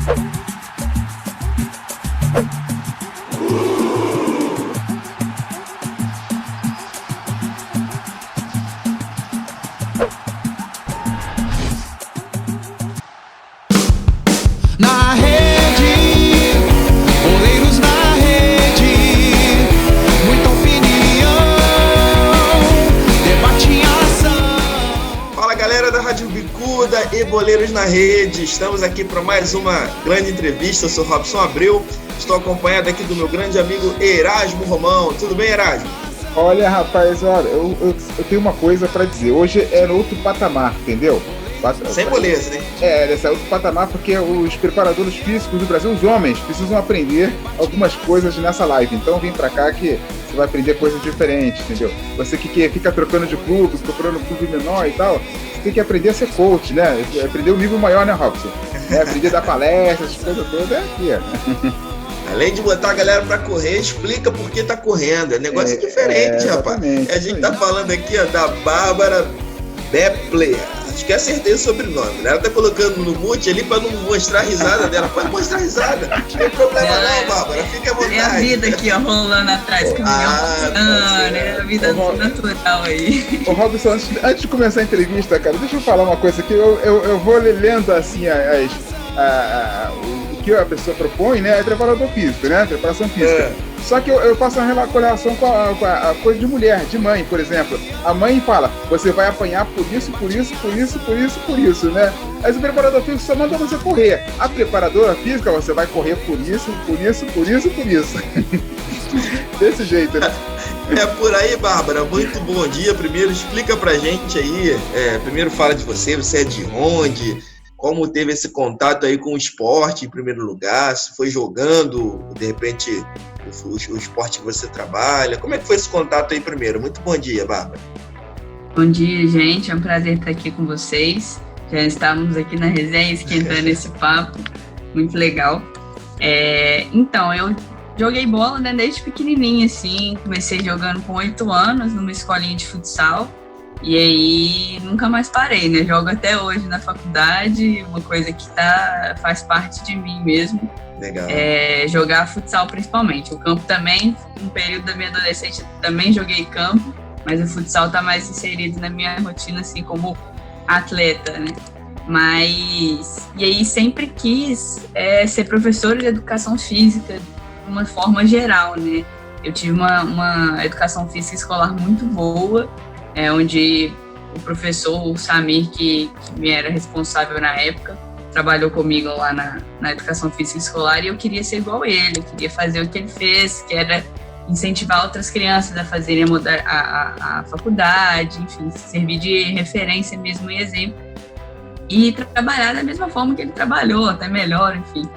Na rede, goleiros na rede, muita opinião, debate em ação. Fala galera da Rádio Bicuda e Boleiros na Rede, estamos aqui para mais uma grande entrevista. Eu sou Robson Abreu, estou acompanhado aqui do meu grande amigo Erasmo Romão. Tudo bem, Erasmo? Olha, rapaz, olha, eu tenho uma coisa para dizer. Hoje é no outro patamar, entendeu? Sem moleza, né? Esse é outro patamar porque os preparadores físicos do Brasil, os homens, precisam aprender algumas coisas nessa live. Então vem pra cá que você vai aprender coisas diferentes, entendeu? Você que fica trocando de clube, procurando clube menor e tal, você tem que aprender a ser coach, né? Aprender o nível maior, né, Robson? Aprender a dar palestras, essas coisas todas, é aqui, ó. Além de botar a galera pra correr, explica por que tá correndo. É negócio diferente, rapaz. A gente tá falando aqui, ó, da Bárbara Bepler. Acho que acertei o sobrenome. Ela tá colocando no mute ali pra não mostrar a risada dela. Pode mostrar a risada. Não tem problema não, Bárbara. Fica à vontade. É a vida aqui, ó, rolando atrás. É a vida natural aí. Ô, Robson, antes de começar a entrevista, cara, deixa eu falar uma coisa aqui. Eu vou lendo, assim, o que a pessoa propõe, né? É preparador físico, né? Preparação física. Só que eu faço uma correlação com a coisa de mulher, de mãe, por exemplo. A mãe fala, você vai apanhar por isso, né? Aí o preparador físico só manda você correr. A preparadora física, você vai correr por isso. Desse jeito, né? É por aí, Bárbara. Muito bom dia. Primeiro, explica pra gente aí. Primeiro fala de você é de onde? Como teve esse contato aí com o esporte em primeiro lugar? Se foi jogando, de repente, o esporte que você trabalha? Como é que foi esse contato aí primeiro? Muito bom dia, Bárbara. Bom dia, gente. É um prazer estar aqui com vocês. Já estávamos aqui na resenha, esquentando esse papo. Muito legal. Então, eu joguei bola, né, desde pequenininha, assim. Comecei jogando com 8 anos, numa escolinha de futsal. E aí, nunca mais parei, né? Jogo até hoje na faculdade, uma coisa que faz parte de mim mesmo. Legal. Jogar futsal principalmente. O campo também, um período da minha adolescência, também joguei campo, mas o futsal tá mais inserido na minha rotina, assim, como atleta, né? E aí, sempre quis ser professora de educação física de uma forma geral, né? Eu tive uma educação física escolar muito boa, onde o professor, o Samir, que me era responsável na época, trabalhou comigo lá na educação física escolar, e eu queria ser igual a ele, eu queria fazer o que ele fez, que era incentivar outras crianças a fazerem a faculdade, enfim, servir de referência mesmo e exemplo, e trabalhar da mesma forma que ele trabalhou, até melhor, enfim.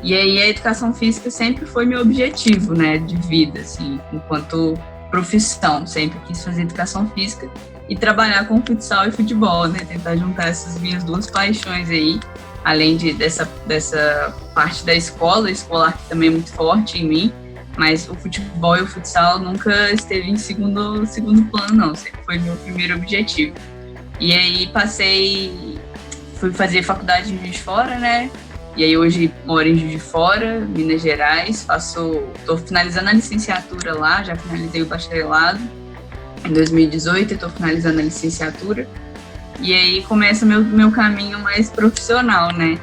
E aí a educação física sempre foi meu objetivo, né, de vida, assim, enquanto profissão, sempre quis fazer educação física e trabalhar com futsal e futebol, né, tentar juntar essas minhas duas paixões aí, além dessa parte da escolar que também é muito forte em mim, mas o futebol e o futsal nunca esteve em segundo plano, não, sempre foi meu primeiro objetivo. E aí fui fazer faculdade em Juiz de Fora, né, e aí hoje moro em Juiz de Fora, Minas Gerais, estou finalizando a licenciatura lá, já finalizei o bacharelado em 2018 e estou finalizando a licenciatura. E aí começa meu caminho mais profissional, né?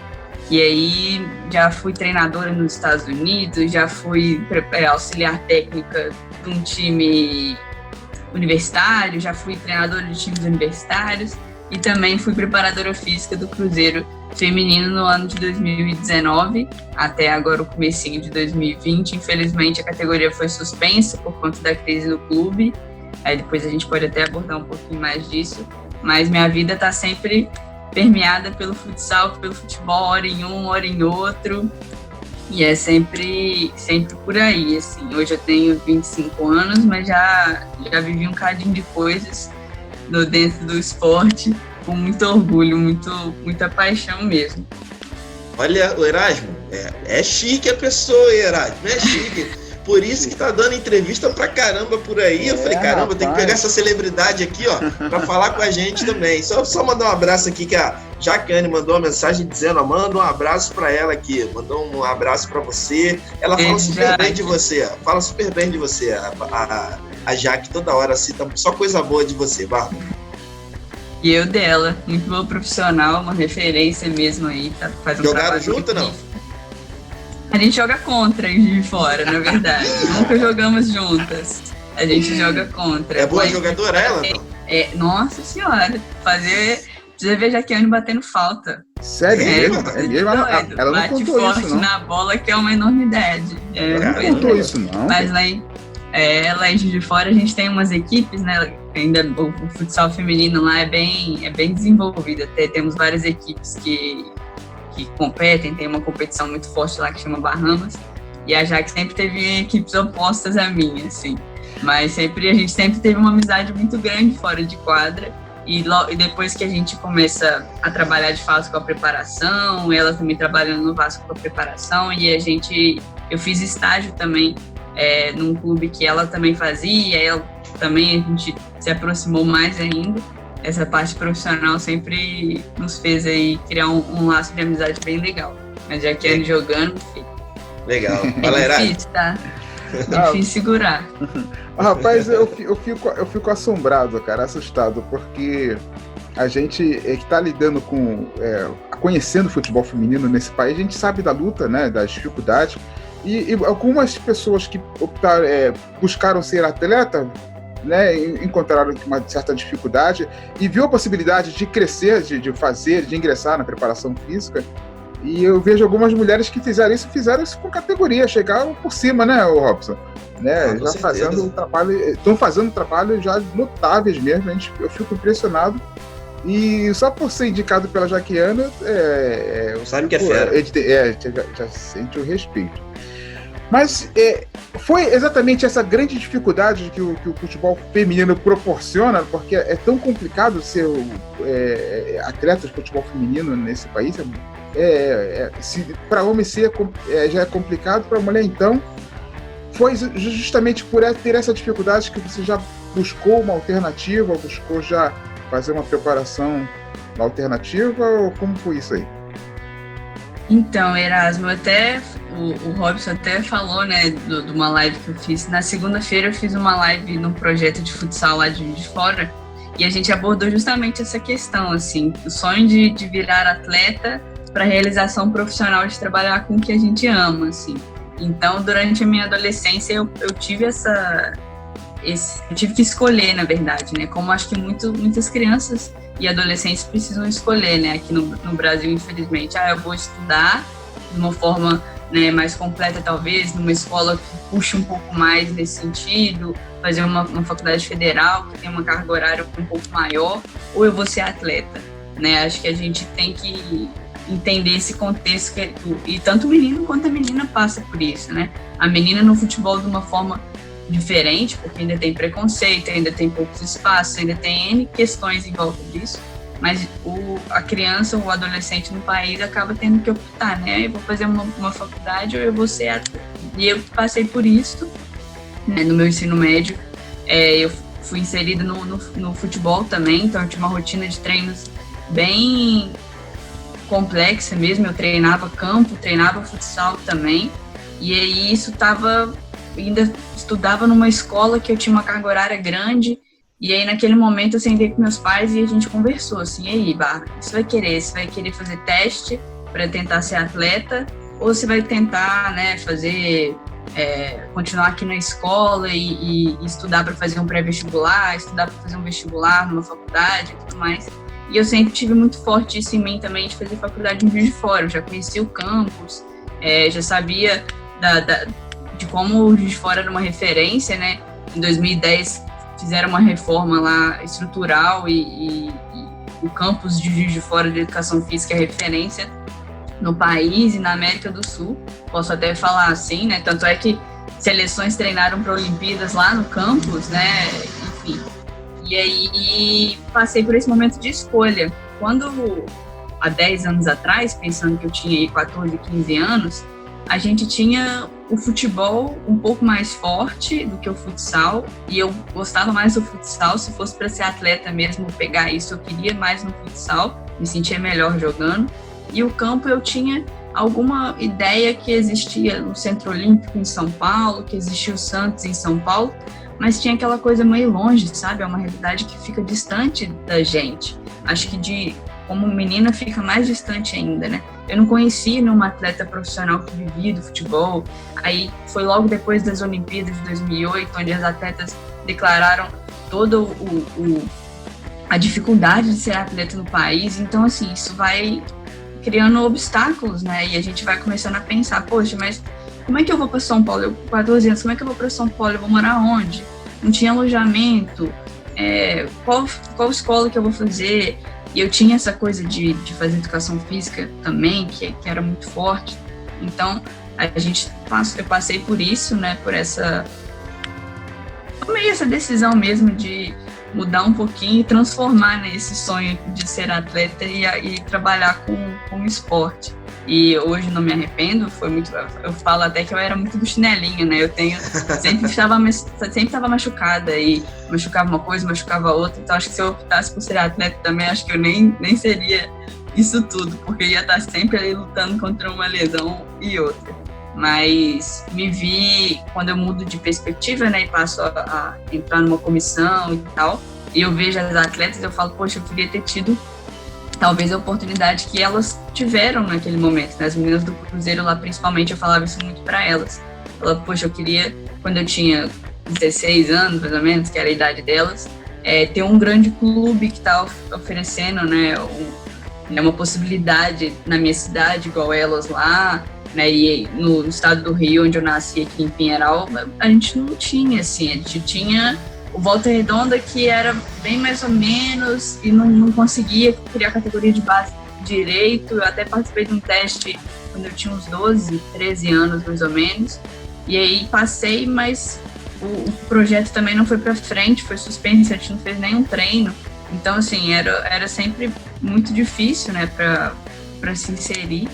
E aí já fui treinadora nos Estados Unidos, já fui auxiliar técnica de um time universitário, já fui treinadora de times universitários e também fui preparadora física do Cruzeiro feminino no ano de 2019, até agora o comecinho de 2020. Infelizmente a categoria foi suspensa por conta da crise no clube, aí depois a gente pode até abordar um pouquinho mais disso, mas minha vida está sempre permeada pelo futsal, pelo futebol, hora em um, hora em outro, e é sempre por aí, assim. Hoje eu tenho 25 anos, mas já vivi um cadinho de coisas dentro do esporte, com muito orgulho, muita paixão mesmo. Olha, o Erasmo, é chique a pessoa, Erasmo, é chique. Por isso que tá dando entrevista pra caramba por aí. Eu falei, caramba, tem que pegar essa celebridade aqui, ó, pra falar com a gente também. Só mandar um abraço aqui, que a Jaqueline mandou uma mensagem dizendo, ó, manda um abraço pra ela aqui. Mandou um abraço pra você. Ela fala super bem de você, ó. Fala super bem de você. A Jaque toda hora cita só coisa boa de você, Bárbara. E eu dela. Muito boa profissional, uma referência mesmo aí. Tá, faz um Jogaram junto, não? A gente joga contra de fora, na verdade. Nunca jogamos juntas. A gente joga contra. É boa jogadora ela, não? Nossa senhora. Precisa ver a Jaqueline batendo falta. Sério? É mesmo? Ela não contou forte isso, não. na bola, que é uma enormidade. Ela não contou isso, não. Mas lá em Juiz de Fora a gente tem umas equipes, né? Ainda o futsal feminino lá é bem desenvolvido. Até temos várias equipes que competem, tem uma competição muito forte lá que chama Bahamas, e a Jaque sempre teve equipes opostas à minha, assim, mas a gente sempre teve uma amizade muito grande fora de quadra, e depois que a gente começa a trabalhar de fato com a preparação, ela também trabalhando no Vasco com a preparação, e eu fiz estágio também num clube que ela também fazia, a gente se aproximou mais ainda. Essa parte profissional sempre nos fez aí criar um laço de amizade bem legal. Mas já que jogando, filho. Legal. É difícil, tá? Difícil segurar. Rapaz, eu fico assombrado, cara, assustado, porque a gente que está lidando conhecendo o futebol feminino nesse país, a gente sabe da luta, né, das dificuldades, e algumas pessoas que buscaram ser atleta, né, encontraram uma certa dificuldade e viu a possibilidade de crescer, de ingressar na preparação física. E eu vejo algumas mulheres que fizeram isso com categoria, chegaram por cima, né, Robson? Né, já estão fazendo trabalhos já notáveis mesmo. Eu fico impressionado. E só por ser indicado pela Jaqueana, sabe que é fera. Já sente o respeito. Mas foi exatamente essa grande dificuldade que o futebol feminino proporciona, porque é tão complicado ser atleta de futebol feminino nesse país. Para homem já é complicado, para mulher então. Foi justamente por ter essa dificuldade que você já buscou uma alternativa, buscou já fazer uma preparação alternativa, ou como foi isso aí? Então, Erasmo, o Robson até falou, né, de uma live que eu fiz. Na segunda-feira eu fiz uma live num projeto de futsal lá de Juiz de Fora, e a gente abordou justamente essa questão, assim, o sonho de virar atleta para a realização profissional de trabalhar com o que a gente ama, assim. Então, durante a minha adolescência, eu tive eu tive que escolher, na verdade, né, como acho que muitas crianças e adolescentes precisam escolher, né, aqui no Brasil, infelizmente. Eu vou estudar de uma forma, né, mais completa, talvez, numa escola que puxe um pouco mais nesse sentido, fazer uma faculdade federal que tem uma carga horária um pouco maior, ou eu vou ser atleta, né? Acho que a gente tem que entender esse contexto, e tanto o menino quanto a menina passa por isso, né? A menina no futebol de uma forma diferente, porque ainda tem preconceito, ainda tem poucos espaços, ainda tem N questões em volta disso, mas a criança ou o adolescente no país acaba tendo que optar, né? Eu vou fazer uma faculdade ou eu vou ser atleta. E eu passei por isso, né? No meu ensino médio, eu fui inserida no futebol também, então eu tinha uma rotina de treinos bem complexa mesmo. Eu treinava campo, treinava futsal também, e aí isso ainda estudava numa escola que eu tinha uma carga horária grande, e aí naquele momento eu sentei com meus pais e a gente conversou assim: e aí, Bárbara, você vai querer fazer teste para tentar ser atleta, ou você vai tentar, né, continuar aqui na escola e estudar para fazer um pré-vestibular, estudar para fazer um vestibular numa faculdade e tudo mais. E eu sempre tive muito forte isso em mim também, de fazer faculdade em Juiz de Fora. Eu já conhecia o campus, já sabia de como o Juiz de Fora era uma referência, né? Em 2010 fizeram uma reforma lá estrutural e o campus de Juiz de Fora de Educação Física é referência no país e na América do Sul. Posso até falar assim, né? Tanto é que seleções treinaram para Olimpíadas lá no campus, né? Enfim. E aí passei por esse momento de escolha. Quando, há 10 anos atrás, pensando que eu tinha aí 14, 15 anos, a gente tinha o futebol um pouco mais forte do que o futsal, e eu gostava mais do futsal. Se fosse para ser atleta mesmo, pegar isso, eu queria mais no futsal, me sentia melhor jogando. E o campo eu tinha alguma ideia que existia no Centro Olímpico em São Paulo, que existia o Santos em São Paulo, mas tinha aquela coisa meio longe, sabe? É uma realidade que fica distante da gente. Acho que como menina fica mais distante ainda, né? Eu não conhecia nenhuma atleta profissional que vivia do futebol. Aí foi logo depois das Olimpíadas de 2008, onde as atletas declararam toda a dificuldade de ser atleta no país. Então, assim, isso vai criando obstáculos, né? E a gente vai começando a pensar, poxa, mas como é que eu vou para São Paulo? Eu com 14 anos, como é que eu vou para São Paulo? Eu vou morar onde? Não tinha alojamento. Qual escola que eu vou fazer? E eu tinha essa coisa de fazer educação física também, que era muito forte. Então, eu passei por isso, né? Tomei essa decisão mesmo de mudar um pouquinho e transformar nesse sonho de ser atleta e trabalhar com esporte. E hoje não me arrependo, eu falo até que eu era muito do chinelinho, né? Sempre estava machucada e machucava uma coisa, machucava outra. Então acho que se eu optasse por ser atleta também, acho que eu nem seria isso tudo, porque eu ia estar sempre ali lutando contra uma lesão e outra. Mas me vi, quando eu mudo de perspectiva, né, e passo a entrar numa comissão e tal, e eu vejo as atletas, eu falo, poxa, eu queria ter tido talvez a oportunidade que elas tiveram naquele momento, né? As meninas do Cruzeiro lá, principalmente, eu falava isso muito para elas. Eu falava, poxa, eu queria, quando eu tinha 16 anos, mais ou menos, que era a idade delas, ter um grande clube que tá oferecendo, né, uma possibilidade na minha cidade, igual elas lá, né, e no estado do Rio, onde eu nasci, aqui em Pinheiral, a gente não tinha, assim, a gente tinha o Volta Redonda, que era bem mais ou menos, e não conseguia criar categoria de base direito. Eu até participei de um teste quando eu tinha uns 12, 13 anos, mais ou menos, e aí passei, mas o projeto também não foi para frente, foi suspenso, a gente não fez nenhum treino. Então, assim, era sempre muito difícil, né, para se inserir,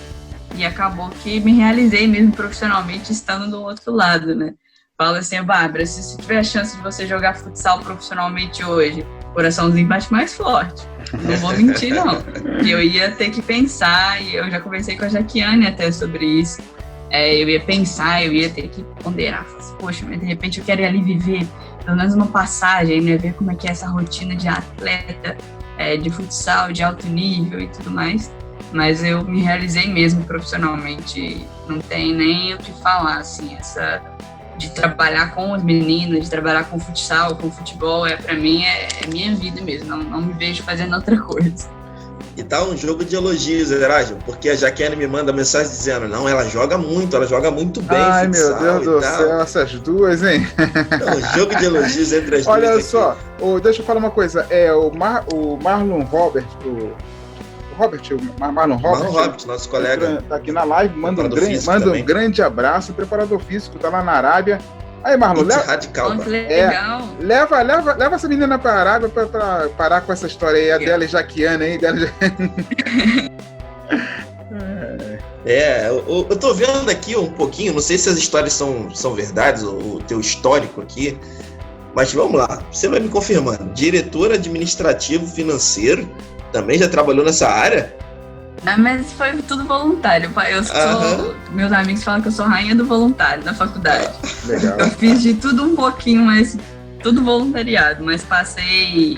e acabou que me realizei mesmo profissionalmente estando do outro lado, né. Fala assim, Bárbara, se você tiver a chance de você jogar futsal profissionalmente hoje, o coraçãozinho bate mais forte. Não vou mentir, não. Eu ia ter que pensar, e eu já conversei com a Jaquiane até sobre isso. Eu ia pensar, eu ia ter que ponderar. Assim, poxa, mas de repente eu quero ir ali viver pelo menos uma passagem, né? Ver como é que é essa rotina de atleta, de futsal, de alto nível e tudo mais. Mas eu me realizei mesmo profissionalmente. Não tem nem o que falar, assim, de trabalhar com os meninos, de trabalhar com futsal, com futebol, para mim é minha vida mesmo, não me vejo fazendo outra coisa. E tá um jogo de elogios, Erasmo, porque a Jaquene me manda mensagem dizendo, não, ela joga muito bem. Ai, futsal, meu Deus do céu, essas duas, hein? É um jogo de elogios entre as duas. Olha só, deixa eu falar uma coisa, o Marlon Robert, Marlon Robert, nosso colega, tá aqui na live, manda um grande abraço, preparador físico, tá lá na Arábia. Aí, Marlon, leva essa menina pra Arábia pra parar com essa história aí, a dela e Jaquiane aí, eu tô vendo aqui um pouquinho, não sei se as histórias são verdades, o teu histórico aqui, mas vamos lá, você vai me confirmando. Diretor administrativo financeiro, também já trabalhou nessa área? Não, mas foi tudo voluntário. Meus amigos falam que eu sou rainha do voluntário na faculdade. Legal. Eu fiz de tudo um pouquinho, mas tudo voluntariado. Mas passei,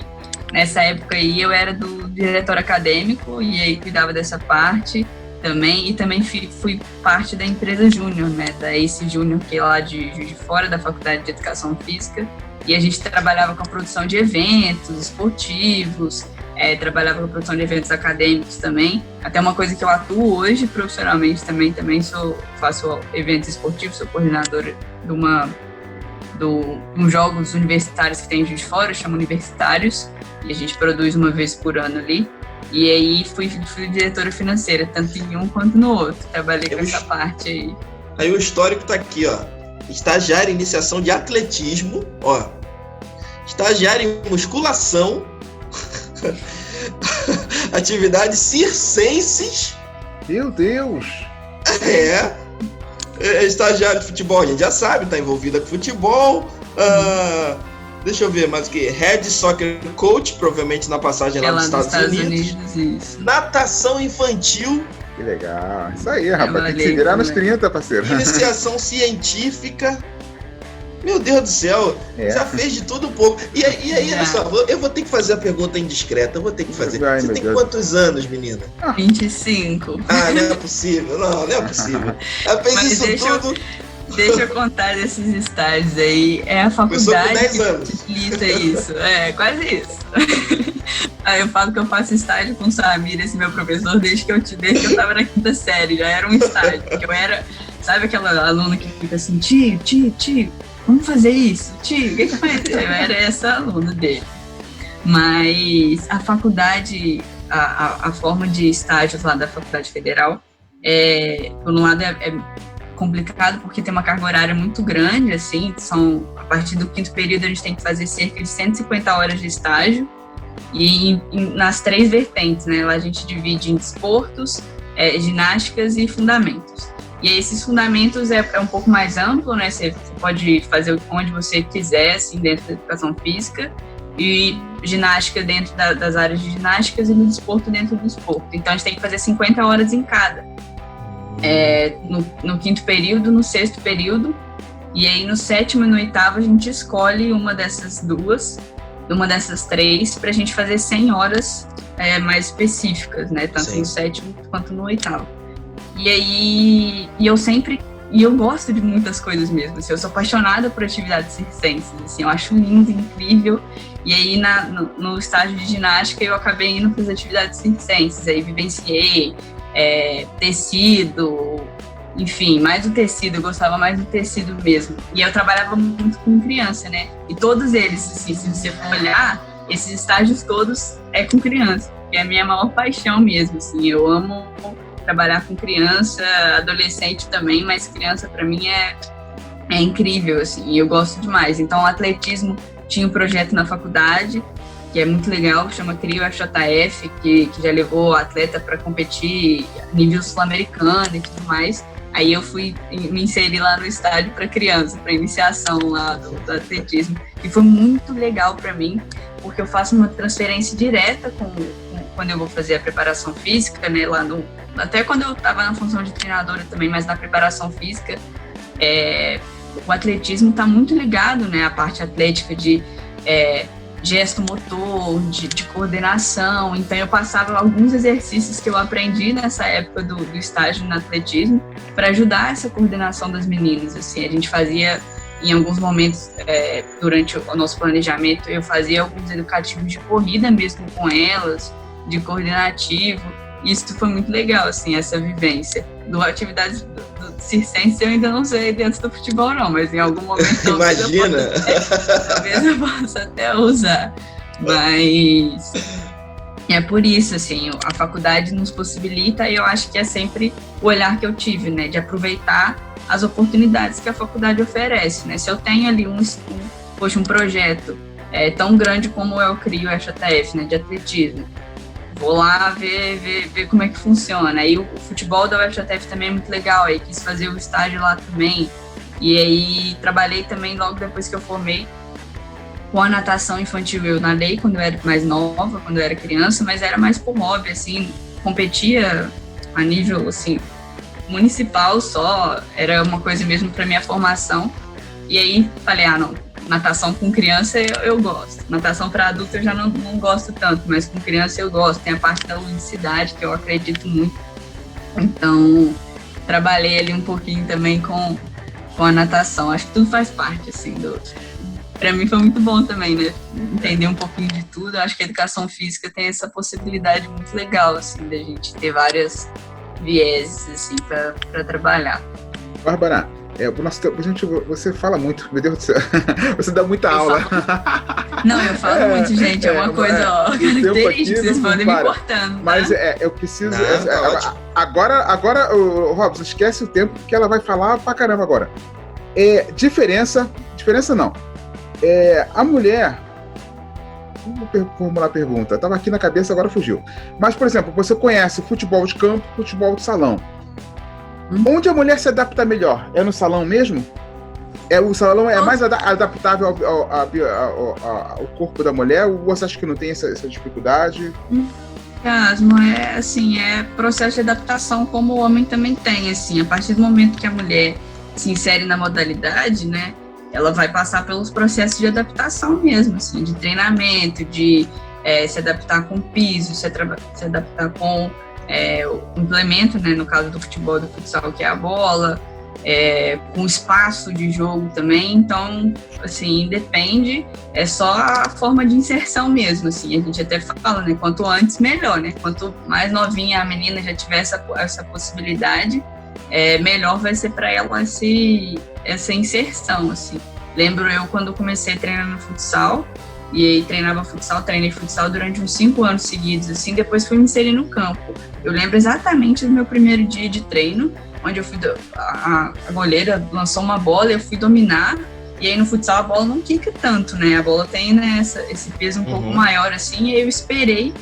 nessa época aí, eu era do diretor acadêmico e aí cuidava dessa parte também. E também fui parte da empresa Júnior, né? Da Ace Júnior, que é lá de Juiz de Fora, da Faculdade de Educação Física. E a gente trabalhava com a produção de eventos esportivos, trabalhava com a produção de eventos acadêmicos também. Até uma coisa que eu atuo hoje profissionalmente também faço eventos esportivos, sou coordenadora de uns jogos universitários que tem em Juiz de Fora, chama Universitários, e a gente produz uma vez por ano ali. E aí fui diretora financeira, tanto em um quanto no outro. Trabalhei com essa parte aí. Aí o histórico tá aqui, ó. Estagiário em iniciação de atletismo, ó. Estagiário em musculação. Atividades circenses. Meu Deus! estagiário de futebol, a gente já sabe, tá envolvida com futebol. Deixa eu ver mais o que. Head Soccer Coach, provavelmente na passagem lá nos Estados Unidos. Isso. Natação infantil. Que legal. Isso aí, rapaz. Tem que se virar nos 30, parceiro. Iniciação científica. Meu Deus do céu. Já fez de tudo um pouco. E aí, olha só, eu vou ter que fazer a pergunta indiscreta. Eu vou ter que fazer. Você tem quantos anos, menina? 25. Ah, não é possível. Não é possível. Ela fez isso tudo. Deixa eu contar desses estágios aí. É a faculdade que possibilita isso. É, quase isso. Aí eu falo que eu faço estágio com o Samir, esse meu professor, desde que eu tava na 5ª série. Já era um estágio. Porque eu era, sabe aquela aluna que fica assim, tio, vamos fazer isso? Tio, o que faz? Eu era essa aluna dele. Mas a faculdade, a forma de estágios lá da Faculdade Federal, por um lado é complicado porque tem uma carga horária muito grande, assim, a partir do 5º período a gente tem que fazer cerca de 150 horas de estágio e nas 3 vertentes, né? Lá a gente divide em desportos, ginásticas e fundamentos. E aí, esses fundamentos é um pouco mais amplo, né? Você pode fazer onde você quiser, assim, dentro da educação física, e ginástica dentro das áreas de ginásticas e no desporto dentro do desporto. Então, a gente tem que fazer 50 horas em cada. No 5º período, no 6º período, e aí no 7º e no 8º a gente escolhe uma dessas 3, para a gente fazer 100 horas mais específicas, né? Tanto Sim. no 7º quanto no 8º. E aí, eu gosto de muitas coisas mesmo, assim, eu sou apaixonada por atividades circenses, assim, eu acho lindo, incrível, e aí no estágio de ginástica eu acabei indo para as atividades circenses, aí vivenciei tecido, enfim, mais o tecido, eu gostava mais do tecido mesmo, e eu trabalhava muito com criança, né, e todos eles, assim, se você for olhar, esses estágios todos com criança, que é a minha maior paixão mesmo, assim, eu amo trabalhar com criança, adolescente também, mas criança para mim é incrível, assim, e eu gosto demais. Então, o atletismo tinha um projeto na faculdade, que é muito legal, chama CRIO FJF, que já levou atleta para competir a nível sul-americano e tudo mais. Aí eu fui me inserir lá no estádio para criança, para iniciação lá do atletismo, e foi muito legal para mim, porque eu faço uma transferência direta quando eu vou fazer a preparação física, né, até quando eu estava na função de treinadora também, mas na preparação física, o atletismo está muito ligado, né, à parte atlética de gesto motor, de coordenação. Então eu passava alguns exercícios que eu aprendi nessa época do estágio no atletismo para ajudar essa coordenação das meninas. Assim, a gente fazia, em alguns momentos, durante o nosso planejamento, eu fazia alguns educativos de corrida mesmo com elas, de coordenativo. Isso foi muito legal, assim, essa vivência. Atividades do circense eu ainda não sei dentro do futebol, não, mas em algum momento Imagina! Talvez eu possa até usar. Mas é por isso, assim, a faculdade nos possibilita, e eu acho que é sempre o olhar que eu tive, né, de aproveitar as oportunidades que a faculdade oferece, né? Se eu tenho ali um projeto tão grande como é o CRIO FJF, né, de atletismo, vou lá ver como é que funciona. E o futebol da UFJF também é muito legal, aí quis fazer o estágio lá também. E aí trabalhei também logo depois que eu formei com a natação infantil. Eu nadei quando eu era mais nova, quando eu era criança, mas era mais por hobby, assim, competia a nível, assim, municipal só, era uma coisa mesmo para minha formação. E aí falei, não, natação com criança eu gosto. Natação para adulto eu já não gosto tanto, mas com criança eu gosto. Tem a parte da ludicidade que eu acredito muito. Então, trabalhei ali um pouquinho também com a natação. Acho que tudo faz parte, assim, para mim foi muito bom também, né? Entender um pouquinho de tudo. Acho que a educação física tem essa possibilidade muito legal, assim, da gente ter várias vieses, assim, para trabalhar. Bárbara, você fala muito, meu Deus do céu, você dá muita aula. Não, eu falo muito, gente, é uma coisa característica, vocês podem me cortando. Tá? Mas eu preciso. Agora, Robson, esquece o tempo, porque ela vai falar pra caramba agora. Diferença não. A mulher. Vou formular a pergunta, estava aqui na cabeça, agora fugiu. Mas, por exemplo, você conhece futebol de campo, futebol de salão. Onde a mulher se adapta melhor? É no salão mesmo? O salão é mais adaptável ao corpo da mulher? Ou você acha que não tem essa dificuldade? É processo de adaptação como o homem também tem, assim, a partir do momento que a mulher se insere na modalidade, né, ela vai passar pelos processos de adaptação mesmo, assim, de treinamento, de se adaptar com o piso, se adaptar com o implemento, né, no caso do futebol, do futsal, que é a bola, com espaço de jogo também. Então, assim, depende, é só a forma de inserção mesmo, assim, a gente até fala, né, quanto antes melhor, né, quanto mais novinha a menina já tiver essa possibilidade, melhor vai ser para ela essa inserção, assim. Lembro eu quando comecei a treinar no futsal, e aí treinei futsal durante uns 5 anos seguidos, assim, depois fui me inserir no campo. Eu lembro exatamente do meu primeiro dia de treino, onde eu fui, a goleira lançou uma bola e eu fui dominar, e aí no futsal a bola não quica tanto, né, a bola tem, né, esse peso um pouco maior, assim, e aí eu esperei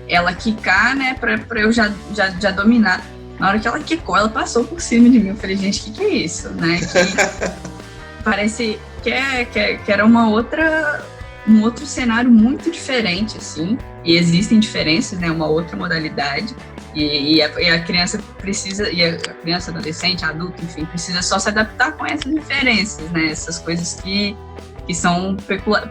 ela quicar, né, pra eu já dominar. Na hora que ela quicou, ela passou por cima de mim, eu falei, gente, que é isso, né, parece que era um outro cenário muito diferente, assim, e existem diferenças, né, uma outra modalidade, e a criança precisa, e a criança, adolescente, adulto, enfim, precisa só se adaptar com essas diferenças, né, essas coisas que são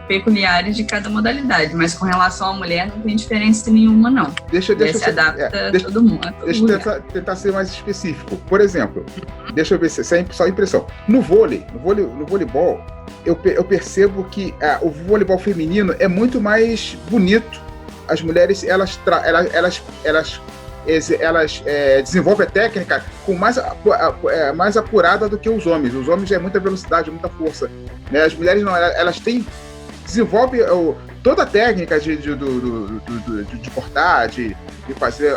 peculiares de cada modalidade, mas com relação à mulher não tem diferença nenhuma, não. Deixa se adapta a todo mundo. Deixa eu tentar ser mais específico. Por exemplo, deixa eu ver se é só impressão. No voleibol, eu percebo que o voleibol feminino é muito mais bonito. As mulheres, elas desenvolvem a técnica com mais apurada do que os homens. Os homens é muita velocidade, muita força, né? As mulheres não, elas desenvolvem toda a técnica de cortar, de fazer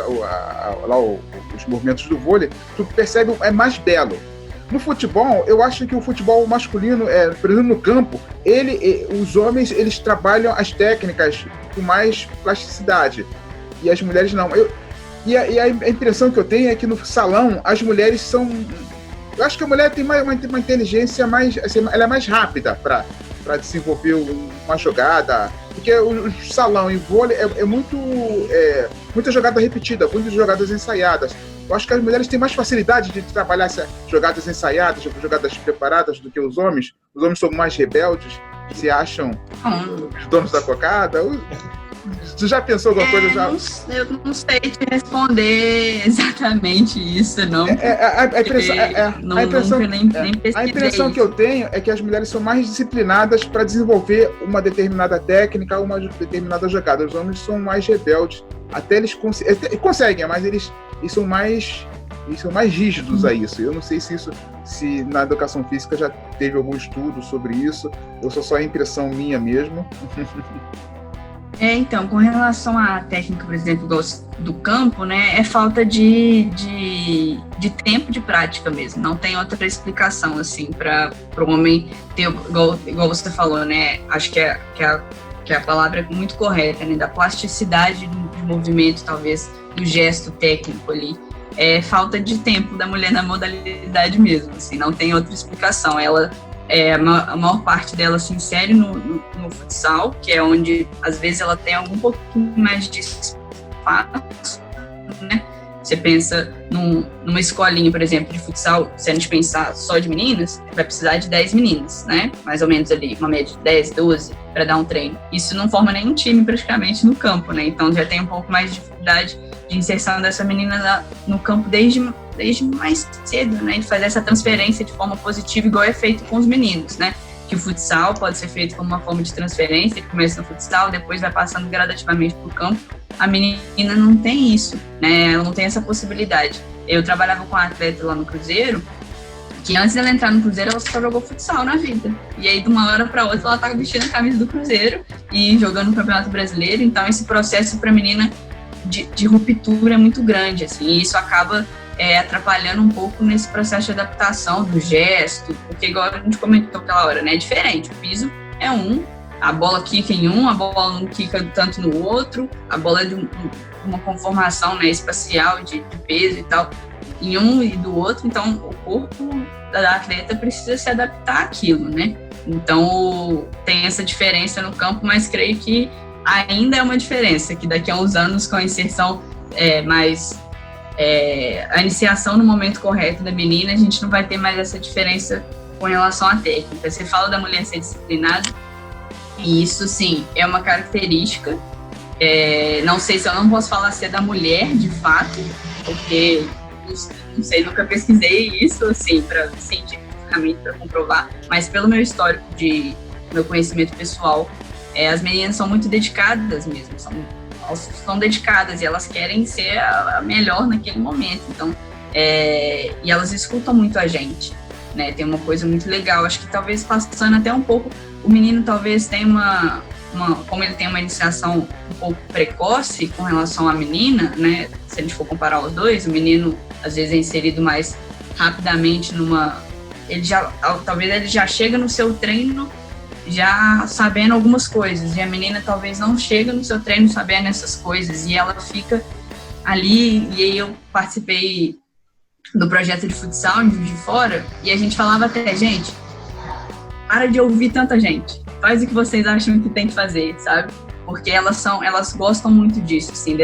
os movimentos do vôlei. Tu percebe, é mais belo. No futebol, eu acho que o futebol masculino, por exemplo, no campo, os homens, eles trabalham as técnicas com mais plasticidade, e as mulheres não. E a impressão que eu tenho é que no salão, as mulheres são... Eu acho que a mulher tem uma inteligência mais... Assim, ela é mais rápida para desenvolver uma jogada, porque o salão e vôlei é muita jogada repetida, muitas jogadas ensaiadas. Eu acho que as mulheres têm mais facilidade de trabalhar essas jogadas ensaiadas, jogadas preparadas do que os homens. Os homens são mais rebeldes, se acham os donos da cocada. Tu já pensou alguma coisa? Eu não sei te responder exatamente isso, não. A impressão que eu tenho é que as mulheres são mais disciplinadas para desenvolver uma determinada técnica, uma determinada jogada. Os homens são mais rebeldes. Até eles conseguem, mas eles são mais rígidos a isso. Eu não sei se na educação física já teve algum estudo sobre isso. Eu sou só a impressão minha mesmo. Então, com relação à técnica, por exemplo, do campo, né, é falta de tempo de prática mesmo. Não tem outra explicação, assim, para o homem ter, igual você falou, né, acho que a palavra é muito correta, né, da plasticidade de movimento, talvez, do gesto técnico ali. É falta de tempo da mulher na modalidade mesmo, assim, não tem outra explicação. Ela... a maior parte dela se insere no futsal, que é onde, às vezes, ela tem algum pouquinho mais de espaço, né? Você pensa numa escolinha, por exemplo, de futsal, se a gente pensar só de meninas, vai precisar de 10 meninas, né? Mais ou menos ali, uma média de 10, 12, para dar um treino. Isso não forma nenhum time, praticamente, no campo, né? Então, já tem um pouco mais de dificuldade de inserção dessa menina no campo desde mais cedo, né, de fazer essa transferência de forma positiva, igual é feito com os meninos, né, que o futsal pode ser feito como uma forma de transferência, que começa no futsal, depois vai passando gradativamente para o campo. A menina não tem isso, né, ela não tem essa possibilidade. Eu trabalhava com uma atleta lá no Cruzeiro, que antes dela entrar no Cruzeiro, ela só jogou futsal na vida. E aí, de uma hora para outra, ela estava vestindo a camisa do Cruzeiro e jogando no Campeonato Brasileiro. Então, esse processo para a menina de ruptura é muito grande, assim, e isso acaba atrapalhando um pouco nesse processo de adaptação do gesto, porque igual a gente comentou aquela hora, né, é diferente, o piso é a bola quica em a bola não quica tanto no outro, a bola é de uma conformação, né, espacial de peso e tal, em um e do outro, então o corpo da atleta precisa se adaptar àquilo, né? Então tem essa diferença no campo, mas creio que ainda é uma diferença, que daqui a uns anos, com a inserção a iniciação no momento correto da menina, a gente não vai ter mais essa diferença com relação à técnica. Você fala da mulher ser disciplinada, e isso, sim, é uma característica. Não sei se eu não posso falar se é da mulher, de fato, porque, não sei, nunca pesquisei isso, assim, cientificamente para comprovar, mas pelo meu histórico meu conhecimento pessoal, as meninas são muito dedicadas mesmo, são dedicadas e elas querem ser a melhor naquele momento, então, e elas escutam muito a gente, né? Tem uma coisa muito legal, acho que talvez passando até um pouco, o menino talvez tenha como ele tem uma iniciação um pouco precoce com relação à menina, né? Se a gente for comparar os dois, o menino às vezes é inserido mais rapidamente talvez ele já chega no seu treino já sabendo algumas coisas, e a menina talvez não chega no seu treino sabendo essas coisas, e ela fica ali. E aí eu participei do projeto de futsal em Juiz de Fora, e a gente falava até, gente, para de ouvir tanta gente, faz o que vocês acham que tem que fazer, sabe? Porque elas gostam muito disso, assim,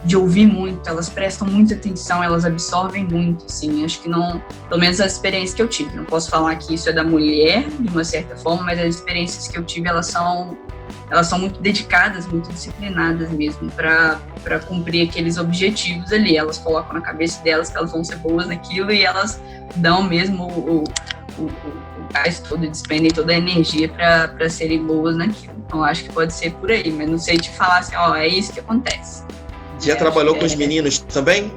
de ouvir muito, elas prestam muita atenção, elas absorvem muito, assim, acho que não, pelo menos a experiência que eu tive, não posso falar que isso é da mulher, de uma certa forma, mas as experiências que eu tive, elas são muito dedicadas, muito disciplinadas mesmo, para cumprir aqueles objetivos ali, elas colocam na cabeça delas que elas vão ser boas naquilo, e elas dão mesmo o gás todo, despendem toda a energia para serem boas naquilo, então acho que pode ser por aí, mas não sei te falar assim, é isso que acontece. Já trabalhou com os meninos também?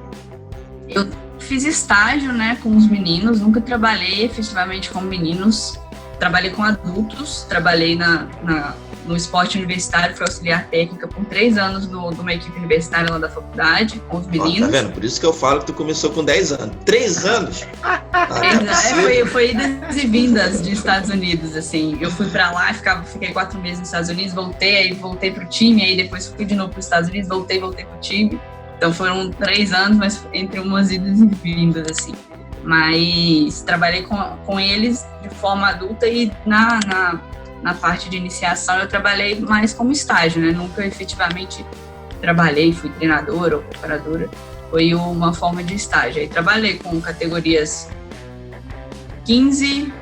Eu fiz estágio, né, com os meninos, nunca trabalhei efetivamente com meninos, trabalhei com adultos, trabalhei no esporte universitário, fui auxiliar técnica por 3 anos numa equipe universitária lá da faculdade, com os meninos. Tá vendo? Por isso que eu falo que tu começou com 10 anos. 3 anos? Foi idas e vindas de Estados Unidos, assim. Eu fui pra lá, fiquei 4 meses nos Estados Unidos, voltei pro time, aí depois fui de novo pros Estados Unidos, voltei pro time. Então foram 3 anos, mas entre umas idas e vindas, assim. Mas trabalhei com eles de forma adulta, e na parte de iniciação eu trabalhei mais como estágio, né? Nunca efetivamente trabalhei, fui treinadora ou preparadora, foi uma forma de estágio. Aí trabalhei com categorias 15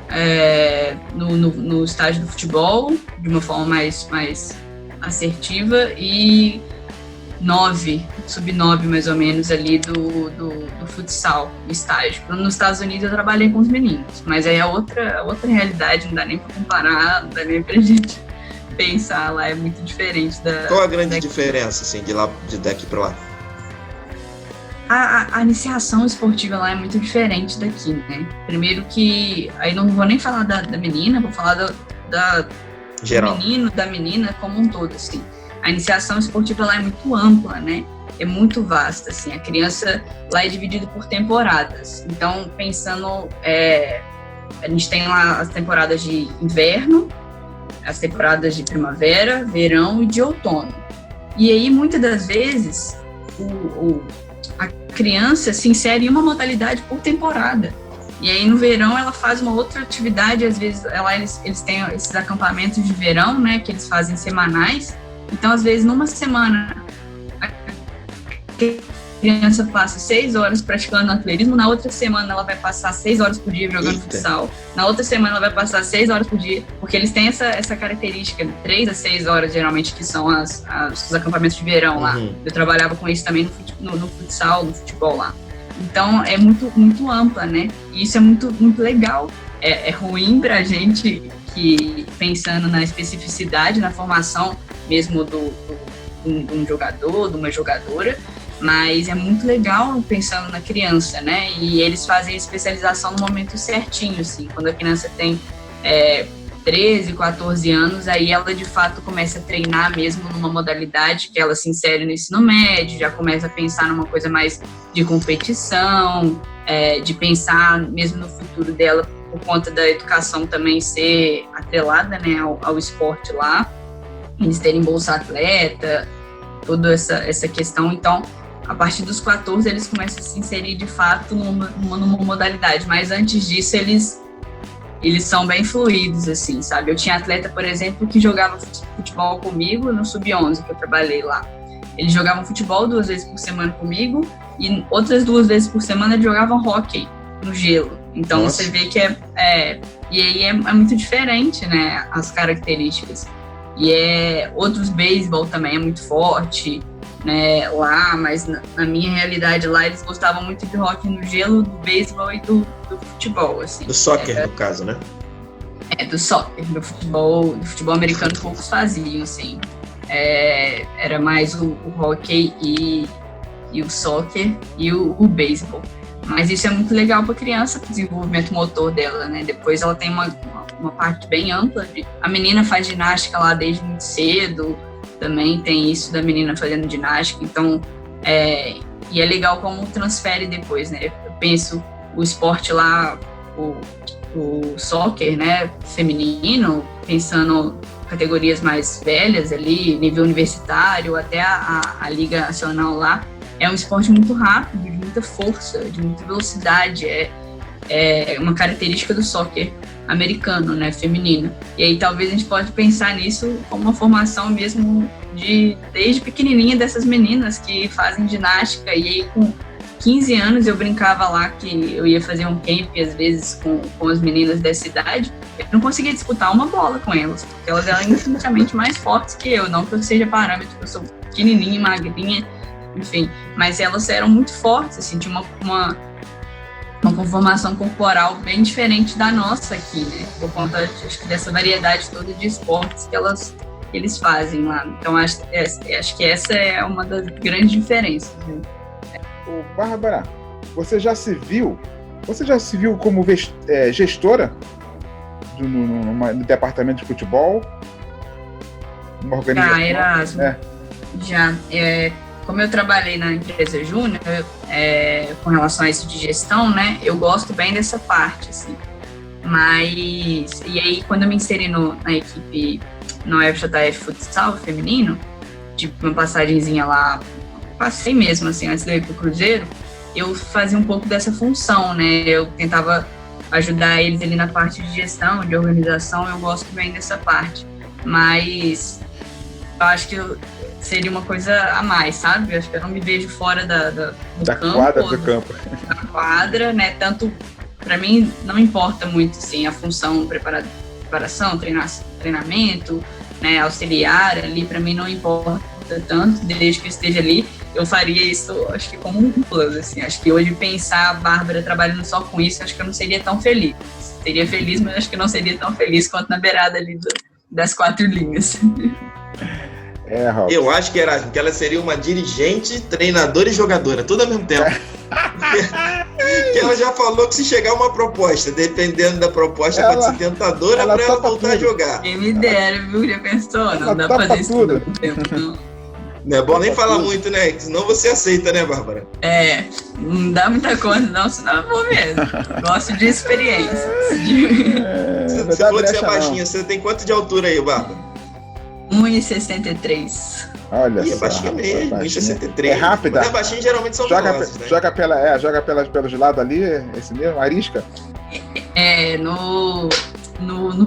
no estágio do futebol, de uma forma mais assertiva, e 9, sub-9 mais ou menos ali do futsal, estágio. Nos Estados Unidos eu trabalhei com os meninos, mas aí é outra realidade, não dá nem para comparar, não dá nem pra gente pensar, lá é muito diferente da... Qual a grande diferença, assim, daqui para lá? A iniciação esportiva lá é muito diferente daqui, né? Primeiro que, aí não vou nem falar da menina, vou falar Geral. Do menino, da menina como um todo, assim. A iniciação esportiva lá é muito ampla, né? É muito vasta, assim. A criança lá é dividida por temporadas. Então, pensando, a gente tem lá as temporadas de inverno, as temporadas de primavera, verão e de outono. E aí, muitas das vezes, a criança se insere em uma modalidade por temporada. E aí, no verão, ela faz uma outra atividade. Às vezes, eles têm esses acampamentos de verão, né? Que eles fazem semanais. Então, às vezes, numa semana, a criança passa 6 horas praticando atletismo, na outra semana ela vai passar 6 horas por dia jogando futsal, na outra semana ela vai passar 6 horas por dia, porque eles têm essa característica, 3 a 6 horas, geralmente, que são os acampamentos de verão lá. Eu trabalhava com isso também no futsal, no futebol lá. Então, é muito, muito ampla, né? E isso é muito, muito legal. É ruim pra gente, que pensando na especificidade, na formação mesmo de um jogador, de uma jogadora, mas é muito legal pensando na criança, né? E eles fazem a especialização no momento certinho, assim, quando a criança tem 13, 14 anos, aí ela de fato começa a treinar mesmo numa modalidade que ela se insere no ensino médio, já começa a pensar numa coisa mais de competição, de pensar mesmo no futuro dela, por conta da educação também ser atrelada, né, ao esporte lá, eles terem bolsa atleta, toda essa questão. Então, a partir dos 14 eles começam a se inserir de fato numa modalidade, mas antes disso eles são bem fluidos, assim, sabe? Eu tinha atleta, por exemplo, que jogava futebol comigo no Sub-11, que eu trabalhei lá. Eles jogavam futebol 2 vezes por semana comigo e outras 2 vezes por semana eles jogavam hóquei no gelo. Então Nossa. você vê que e aí é muito diferente, né, as características. E outros beisebol também é muito forte, né, lá, mas na minha realidade lá eles gostavam muito de hóquei no gelo, do beisebol e do futebol, assim. Do soccer, no caso, né? Do soccer, do futebol americano poucos faziam, assim. Era mais o hóquei e o soccer e o beisebol. Mas isso é muito legal para a criança, para o desenvolvimento motor dela, né? Depois ela tem uma parte bem ampla. A menina faz ginástica lá desde muito cedo, também tem isso da menina fazendo ginástica. Então, e é legal como transfere depois, né? Eu penso o esporte lá, o soccer, né, feminino, pensando categorias mais velhas ali, nível universitário, até a Liga Nacional lá, é um esporte muito rápido, de muita força, de muita velocidade, é uma característica do soccer americano, né, feminino. E aí talvez a gente pode pensar nisso como uma formação mesmo desde pequenininha dessas meninas que fazem ginástica, e aí com 15 anos eu brincava lá que eu ia fazer um camp, às vezes, com as meninas dessa idade. Eu não conseguia disputar uma bola com elas, porque elas eram infinitamente mais fortes que eu. Não que eu seja parâmetro, eu sou pequenininha, magrinha, enfim. Mas elas eram muito fortes, assim, tinha uma conformação corporal bem diferente da nossa aqui, né? Por conta, acho que dessa variedade toda de esportes que eles fazem lá. Então, acho que essa é uma das grandes diferenças, né? Ô, Bárbara, você já se viu como gestora no departamento de futebol? Uma organização? Erasmo. Já. Como eu trabalhei na empresa Júnior, com relação a isso de gestão, né, eu gosto bem dessa parte, assim. Mas, e aí, quando eu me inseri na equipe no FJF Futsal feminino, tipo, uma passagenzinha lá, passei mesmo, assim, antes de eu ir pro Cruzeiro, eu fazia um pouco dessa função, né, eu tentava ajudar eles ali na parte de gestão, de organização, eu gosto bem dessa parte, mas eu acho que seria uma coisa a mais, sabe? Eu acho que eu não me vejo fora da quadra do campo. Da quadra, né, tanto, para mim, não importa muito, assim, a função, preparação, treinamento, né, auxiliar, ali, para mim não importa tanto, desde que eu esteja ali, eu faria isso, acho que como um plus, assim, acho que hoje pensar a Bárbara trabalhando só com isso, acho que eu não seria tão feliz. Seria feliz, mas acho que não seria tão feliz quanto na beirada ali das 4 linhas. Raul. Eu acho que ela seria uma dirigente, treinadora e jogadora, tudo ao mesmo tempo. Porque ela já falou que se chegar uma proposta, dependendo da proposta, pode ser tentadora para ela voltar a jogar. Quem me dera, viu? Já pensou? Não dá pra fazer isso tudo ao mesmo tempo, não. Não é bom nem falar muito, né? Senão você aceita, né, Bárbara? Não dá muita coisa, não, senão eu vou mesmo. Gosto de experiência. Você falou que você é baixinha, você tem quanto de altura aí, Bárbara? 1,63. Olha só. É baixinha mesmo, 1,63. É rápida. Quando é baixinho, geralmente são velozes, né? Joga pelos lados ali, esse mesmo, arisca? No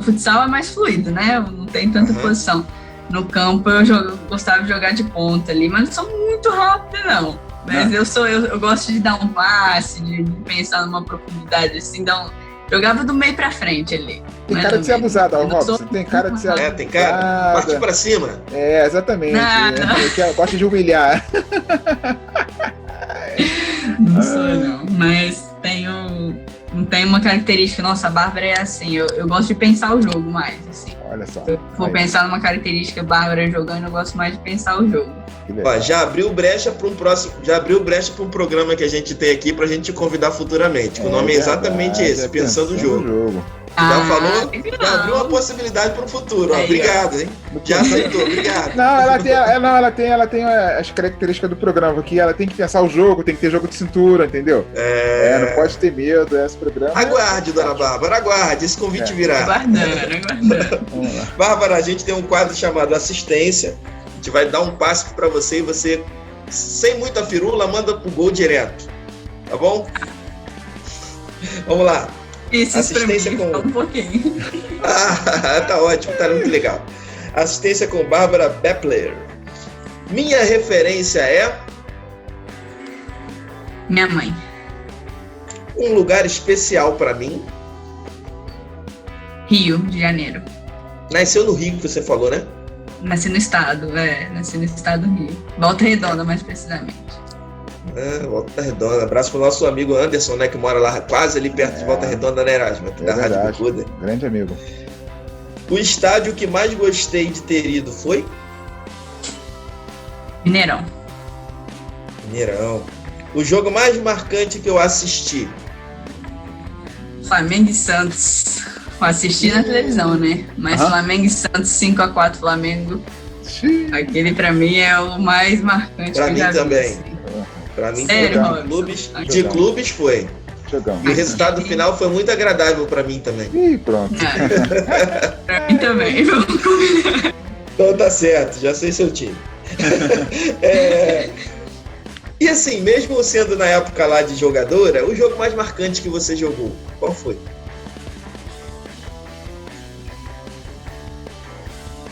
futsal é mais fluido, né? Não tem tanta posição. No campo eu gostava de jogar de ponta ali, mas não sou muito rápida, não. Mas eu gosto de dar um passe, de pensar numa profundidade assim, jogava do meio pra frente ali. Tem cara de ser abusada, Robson. Tem cara de ser abusada. Tem cara. Partir pra cima. Exatamente. Gosta de humilhar. Não sou, não. Mas não tem uma característica. Nossa, a Bárbara é assim. Eu gosto de pensar o jogo mais, assim. Olha só. Se eu for pensar numa característica Bárbara jogando, eu gosto mais de pensar o jogo. Ó, já abriu brecha para um programa que a gente tem aqui pra gente te convidar futuramente. O nome é exatamente esse, Pensando o Jogo. Já falou? Já abriu uma possibilidade para o futuro. Obrigado, hein? Já aceitou, obrigado. Não, ela tem as características do programa aqui. Ela tem que pensar o jogo, tem que ter jogo de cintura, entendeu? Não pode ter medo, esse programa. Aguarde, dona Bárbara, aguarde. Esse convite virá. Aguardando. Bárbara, a gente tem um quadro chamado Assistência. A gente vai dar um passo para você e você sem muita firula, manda pro gol direto. Tá bom? Vamos lá. Isso Assistência pra mim, com- um pouquinho. Tá ótimo, tá muito legal. Assistência com Bárbara Beppler. Minha referência é Minha mãe. um lugar especial pra mim. Rio de Janeiro. Nasceu no Rio, que você falou, né? Nasci no estado do Rio. Volta Redonda, mais precisamente. Volta Redonda. Abraço pro nosso amigo Anderson, né? Que mora lá quase ali perto de Volta Redonda, né, Erasmo? Aqui da Rádio verdade. Bicuda. Grande amigo. O estádio que mais gostei de ter ido foi Mineirão. Mineirão. O jogo mais marcante que eu assisti. Flamengo e Santos. Eu assisti na televisão, né? Mas Aham. Flamengo e Santos, 5-4 Flamengo. Xiii. Aquele pra mim é o mais marcante Pra que eu mim já vi, também. assim. Pra mim, Sério, de Robson? clubes, Ai, de clubes foi. Jogão. E o resultado final foi muito agradável pra mim também. Ih, pronto. Pra mim também. Então tá certo, já sei seu time. E assim, mesmo sendo na época lá de jogadora, o jogo mais marcante que você jogou, qual foi?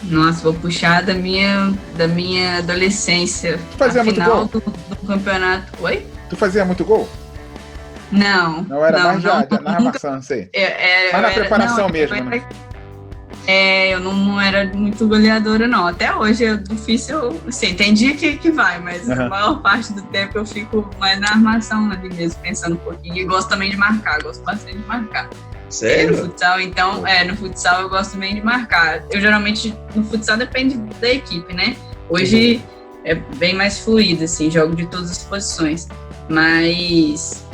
Nossa, vou puxar da minha adolescência. Tu fazia A muito final gol? do campeonato. Oi? Tu fazia muito gol? Não. Não era mais na nunca. armação, não sei. Eu Mas na era- preparação não, mesmo, eu né? eu não era muito goleadora, não. Até hoje é difícil, assim, tem dia que vai, mas a Aham. maior parte do tempo eu fico mais na armação ali mesmo, pensando um pouquinho. E gosto também de marcar, gosto bastante de marcar. No Sério? futsal, então, no futsal eu gosto bem de marcar. Eu geralmente, no futsal depende da equipe, né? Hoje é bem mais fluido, assim, jogo de todas as posições. Mas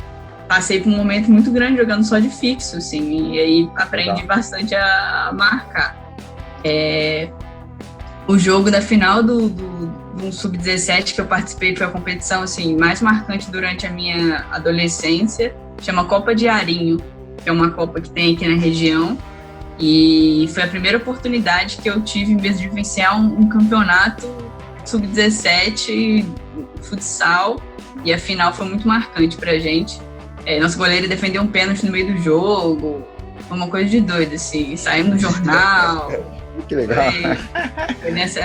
passei por um momento muito grande jogando só de fixo, assim, e aí aprendi bastante a marcar. O jogo da final do Sub-17 que eu participei foi a competição, assim, mais marcante durante a minha adolescência, chama Copa de Arinho, que é uma Copa que tem aqui na região, e foi a primeira oportunidade que eu tive, em vez de vivenciar um campeonato Sub-17 futsal, e a final foi muito marcante pra gente. Nosso goleiro defendeu um pênalti no meio do jogo, foi uma coisa de doido, assim, saímos no jornal. Que legal.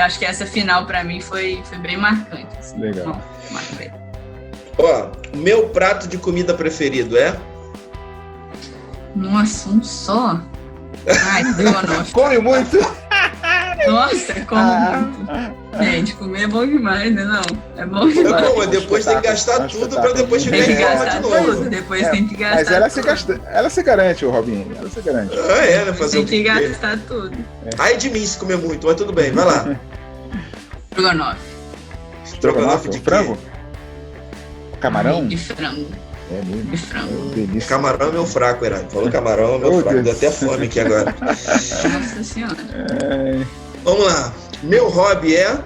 Acho que essa final pra mim foi bem marcante. Assim. Legal. Não, marcante. Ó, meu prato de comida preferido é? Nossa, um só? Ai, Drogonoff. Come muito? Nossa, como muito. Gente, comer é bom demais, né? Não, é bom demais. Não, mas depois tem que gastar tudo pra depois chegar Tem que em forma gastar de novo. tudo, depois tem que gastar Mas ela se, tudo. ela se garante, o Robinho. Ela se garante. Né? Fazer Tem o que quê? gastar tudo. Ai de mim se comer muito, mas tudo bem, vai lá. Drogonoff. Estrogonofe de quê? Frango? Camarão? De frango. É mesmo. De frango. Delícia. Camarão é meu fraco, Heraldo. Falou camarão é meu Oh, fraco. Deu Deus. até fome aqui agora. Nossa senhora. É, Vamos lá. Meu hobby é?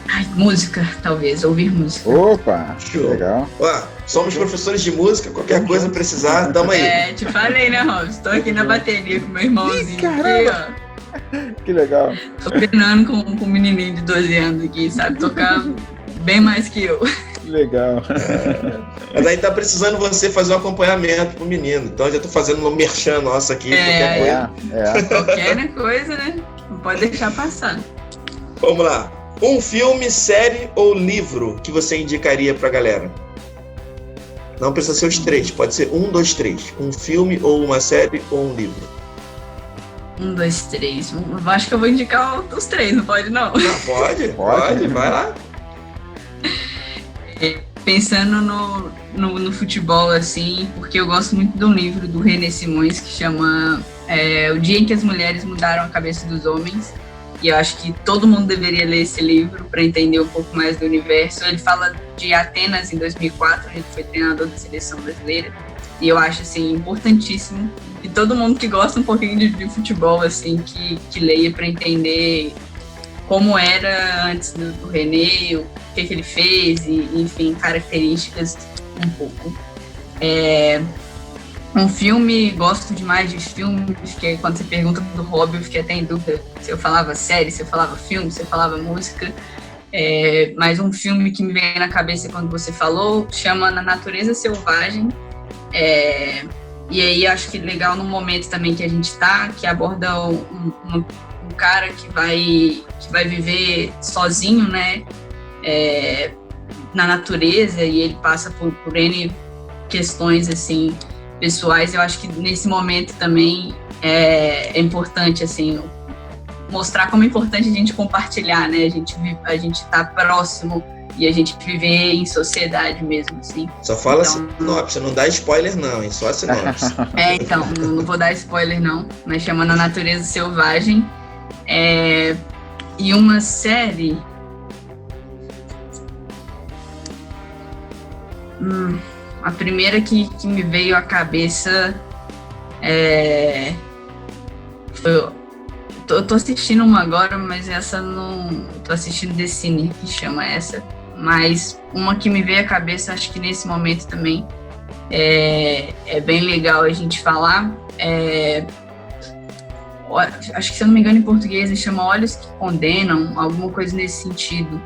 Ai, música, talvez, ouvir música. Opa, Show. legal. Ó, somos professores de música, qualquer coisa precisar, tamo aí. Te falei, né, Robson? Tô aqui na bateria com meu irmãozinho. Ih, caramba. Aqui, Que legal. ó. Tô treinando com um menininho de 12 anos aqui, sabe? Tocar bem mais que eu. Que legal. Mas aí tá precisando você fazer um acompanhamento pro menino. Então eu já tô fazendo um merchan nosso aqui, qualquer coisa. Qualquer coisa, né? Não pode deixar passar. Vamos lá. Um filme, série ou livro que você indicaria pra galera? Não precisa ser os três, pode ser 1, 2, 3. Um filme, ou uma série, ou um livro. 1, 2, 3. Eu acho que eu vou indicar os três, não pode não? Ah, pode, vai lá. Pensando no futebol, assim, porque eu gosto muito de um livro do René Simões que chama O Dia em que as Mulheres Mudaram a Cabeça dos Homens. E eu acho que todo mundo deveria ler esse livro para entender um pouco mais do universo. Ele fala de Atenas em 2004, ele foi treinador da seleção brasileira. E eu acho, assim, importantíssimo que todo mundo que gosta um pouquinho de futebol, assim, que leia para entender como era antes do René, o que ele fez, e, enfim, características um pouco. Um filme, gosto demais de filmes, que quando você pergunta do hobby, eu fiquei até em dúvida se eu falava série, se eu falava filme, se eu falava música. Mas um filme que me veio na cabeça quando você falou, chama Na Natureza Selvagem. E aí acho que legal no momento também que a gente tá, que aborda um cara que vai viver sozinho, né, na natureza, e ele passa por N questões, assim, pessoais. Eu acho que nesse momento também é importante, assim, mostrar como é importante a gente compartilhar, né, a gente tá próximo e a gente viver em sociedade mesmo, assim. Só fala sinopse, não dá spoiler não, hein? Só a sinopse. Então, não vou dar spoiler não, mas chama Na Natureza Selvagem. E uma série... a primeira que me veio à cabeça foi... Eu tô assistindo uma agora, mas essa não... Tô assistindo The Cine, que chama essa. Mas uma que me veio à cabeça, acho que nesse momento também é bem legal a gente falar. Acho que, se eu não me engano, em português, ele chama Olhos que Condenam, alguma coisa nesse sentido.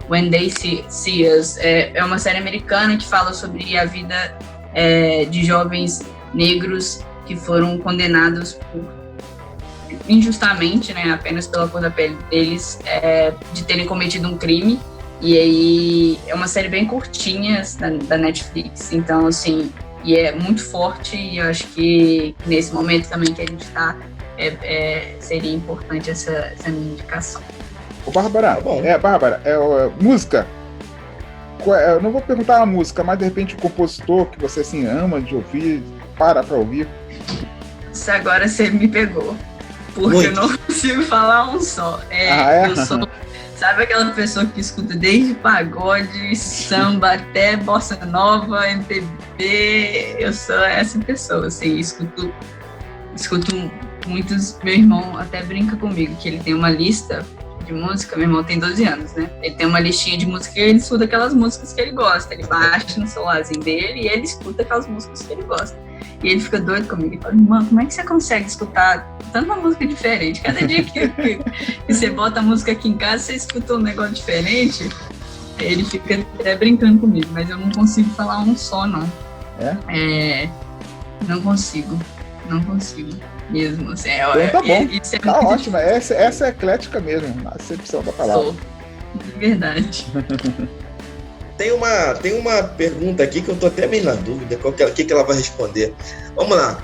When They See Us. É uma série americana que fala sobre a vida de jovens negros que foram condenados injustamente, né, apenas pela cor da pele deles, de terem cometido um crime. E aí é uma série bem curtinha da Netflix, então assim, e é muito forte, e eu acho que nesse momento também que a gente tá, seria importante essa minha indicação. Ô, Bárbara, Bárbara, música. Eu não vou perguntar a música, mas de repente o compositor que você assim ama de ouvir, pra ouvir. Isso agora você me pegou, porque muito. Eu não consigo falar um só. Eu sou... Sabe aquela pessoa que escuta desde pagode, samba até bossa nova, MPB? Eu sou essa pessoa, assim, escuto muitos. Meu irmão até brinca comigo, que ele tem uma lista de música. Meu irmão tem 12 anos, né? Ele tem uma listinha de música e ele escuta aquelas músicas que ele gosta. Ele baixa no celularzinho dele e ele escuta aquelas músicas que ele gosta. E ele fica doido comigo e fala: mano, como é que você consegue escutar tanta música diferente? Cada dia que você bota a música aqui em casa, você escuta um negócio diferente. Ele fica até brincando comigo, mas eu não consigo falar um só, não. Não consigo mesmo. Assim, então tá bom, isso é tá ótimo. Essa é eclética mesmo, na acepção da palavra. Sou, de verdade. Tem uma pergunta aqui que eu tô até meio na dúvida, o que ela vai responder. Vamos lá.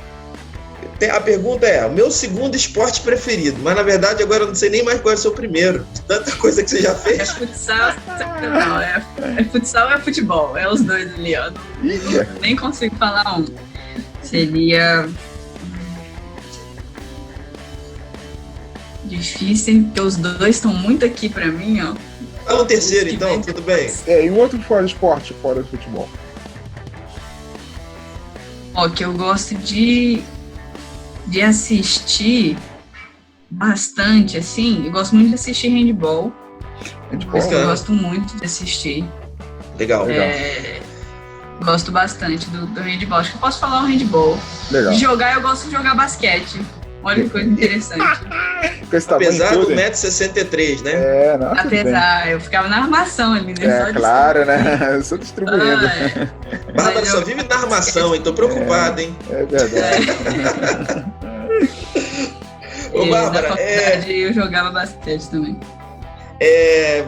A pergunta é: o meu segundo esporte preferido, mas na verdade agora eu não sei nem mais qual é o seu primeiro. Tanta coisa que você já fez. Futsal, não, futsal é futebol, é os dois ali, ó. Nem consigo falar um. Seria difícil, porque os dois estão muito aqui pra mim, ó. Fala um terceiro, então, tudo bem? E um outro fora do esporte, fora do futebol. Que eu gosto de assistir bastante, assim. Eu gosto muito de assistir handball. Eu gosto muito de assistir. Legal. Gosto bastante do handball. Acho que eu posso falar o handball. Legal. De jogar, eu gosto de jogar basquete. Olha que coisa interessante. Apesar do 1,63 m, né? Nossa, apesar, eu ficava na armação ali, né? Claro, né? Eu sou distribuindo. Bárbara só vive na armação, hein? Tô preocupado, hein? É verdade. Ô, Bárbara, na faculdade eu jogava basquete também.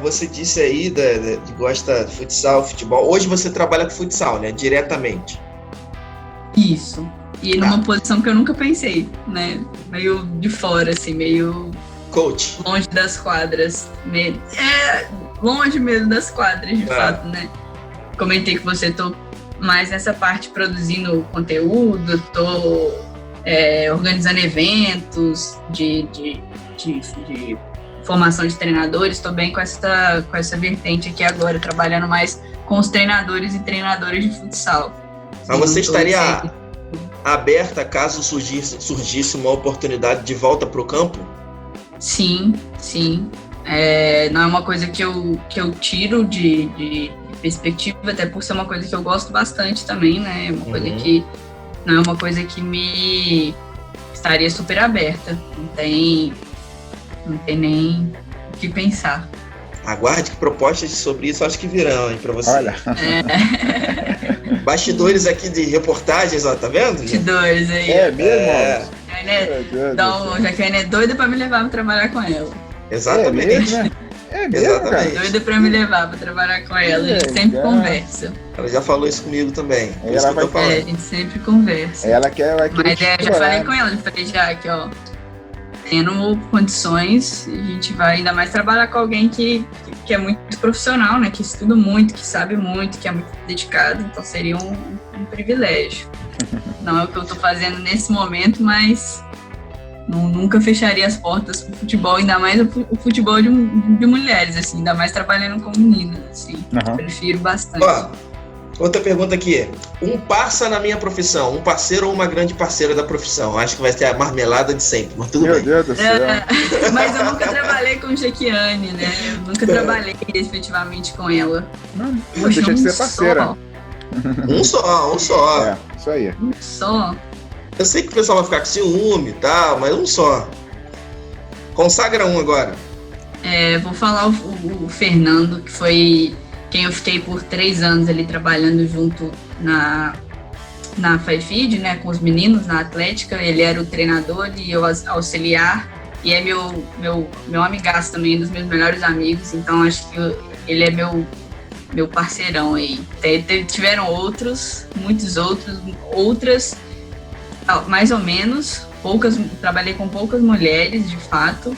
Você disse aí que gosta de futsal, futebol. Hoje você trabalha com futsal, né? Diretamente. Isso. E numa posição que eu nunca pensei, né? Meio de fora, assim, meio... Coach. Longe das quadras. Longe mesmo das quadras, de fato, né? Comentei que você tô mais nessa parte produzindo conteúdo, tô organizando eventos de formação de treinadores, tô bem com essa vertente aqui agora, trabalhando mais com os treinadores e treinadoras de futsal. Mas você estaria aberta caso surgisse uma oportunidade de volta para o campo? Sim. Não é uma coisa que eu tiro de perspectiva, até por ser uma coisa que eu gosto bastante também, né? É uma coisa não é uma coisa que me estaria super aberta. Não tem nem o que pensar. Aguarde que propostas sobre isso acho que virão, hein, pra você. Olha. Bastidores aqui de reportagens, ó, tá vendo? Bastidores aí. É mesmo? Jaqueline é doida pra me levar pra trabalhar com ela. Exatamente. É mesmo, né? É mesmo, Exatamente. cara. Doida pra me levar pra trabalhar com ela. A gente sempre conversa. Ela já falou isso comigo também. Por Ela isso que eu tô vai- A falando. gente sempre conversa. Ela vai querer Mas te já explorar, falei né? com ela, falei, Jaque, ó, tendo condições, a gente vai ainda mais trabalhar com alguém que é muito profissional, né? Que estuda muito, que sabe muito, que é muito dedicado, então seria um privilégio. Não é o que eu tô fazendo nesse momento, mas nunca fecharia as portas pro futebol, ainda mais o futebol de mulheres, assim, ainda mais trabalhando com meninas, assim. Aham. Prefiro bastante. Ó, outra pergunta aqui. Um parça na minha profissão, um parceiro ou uma grande parceira da profissão? Acho que vai ser a marmelada de sempre, mas tudo Meu bem. Deus do céu. Mas eu nunca trabalhei com Jaquiane, né? Eu nunca trabalhei efetivamente com ela. Não Poxa, deixa de ser parceira. Um só. É, isso aí. Só. Eu sei que o pessoal vai ficar com ciúme e tal, mas um só. Consagra um agora. Vou falar o Fernando, que foi quem eu fiquei por 3 anos ali trabalhando junto na FiFeed, né, com os meninos na Atlética. Ele era o treinador e eu auxiliar, e é meu amigaço também, um dos meus melhores amigos, então acho que ele é meu parceirão aí. Tiveram muitos outras, mais ou menos, trabalhei com poucas mulheres, de fato.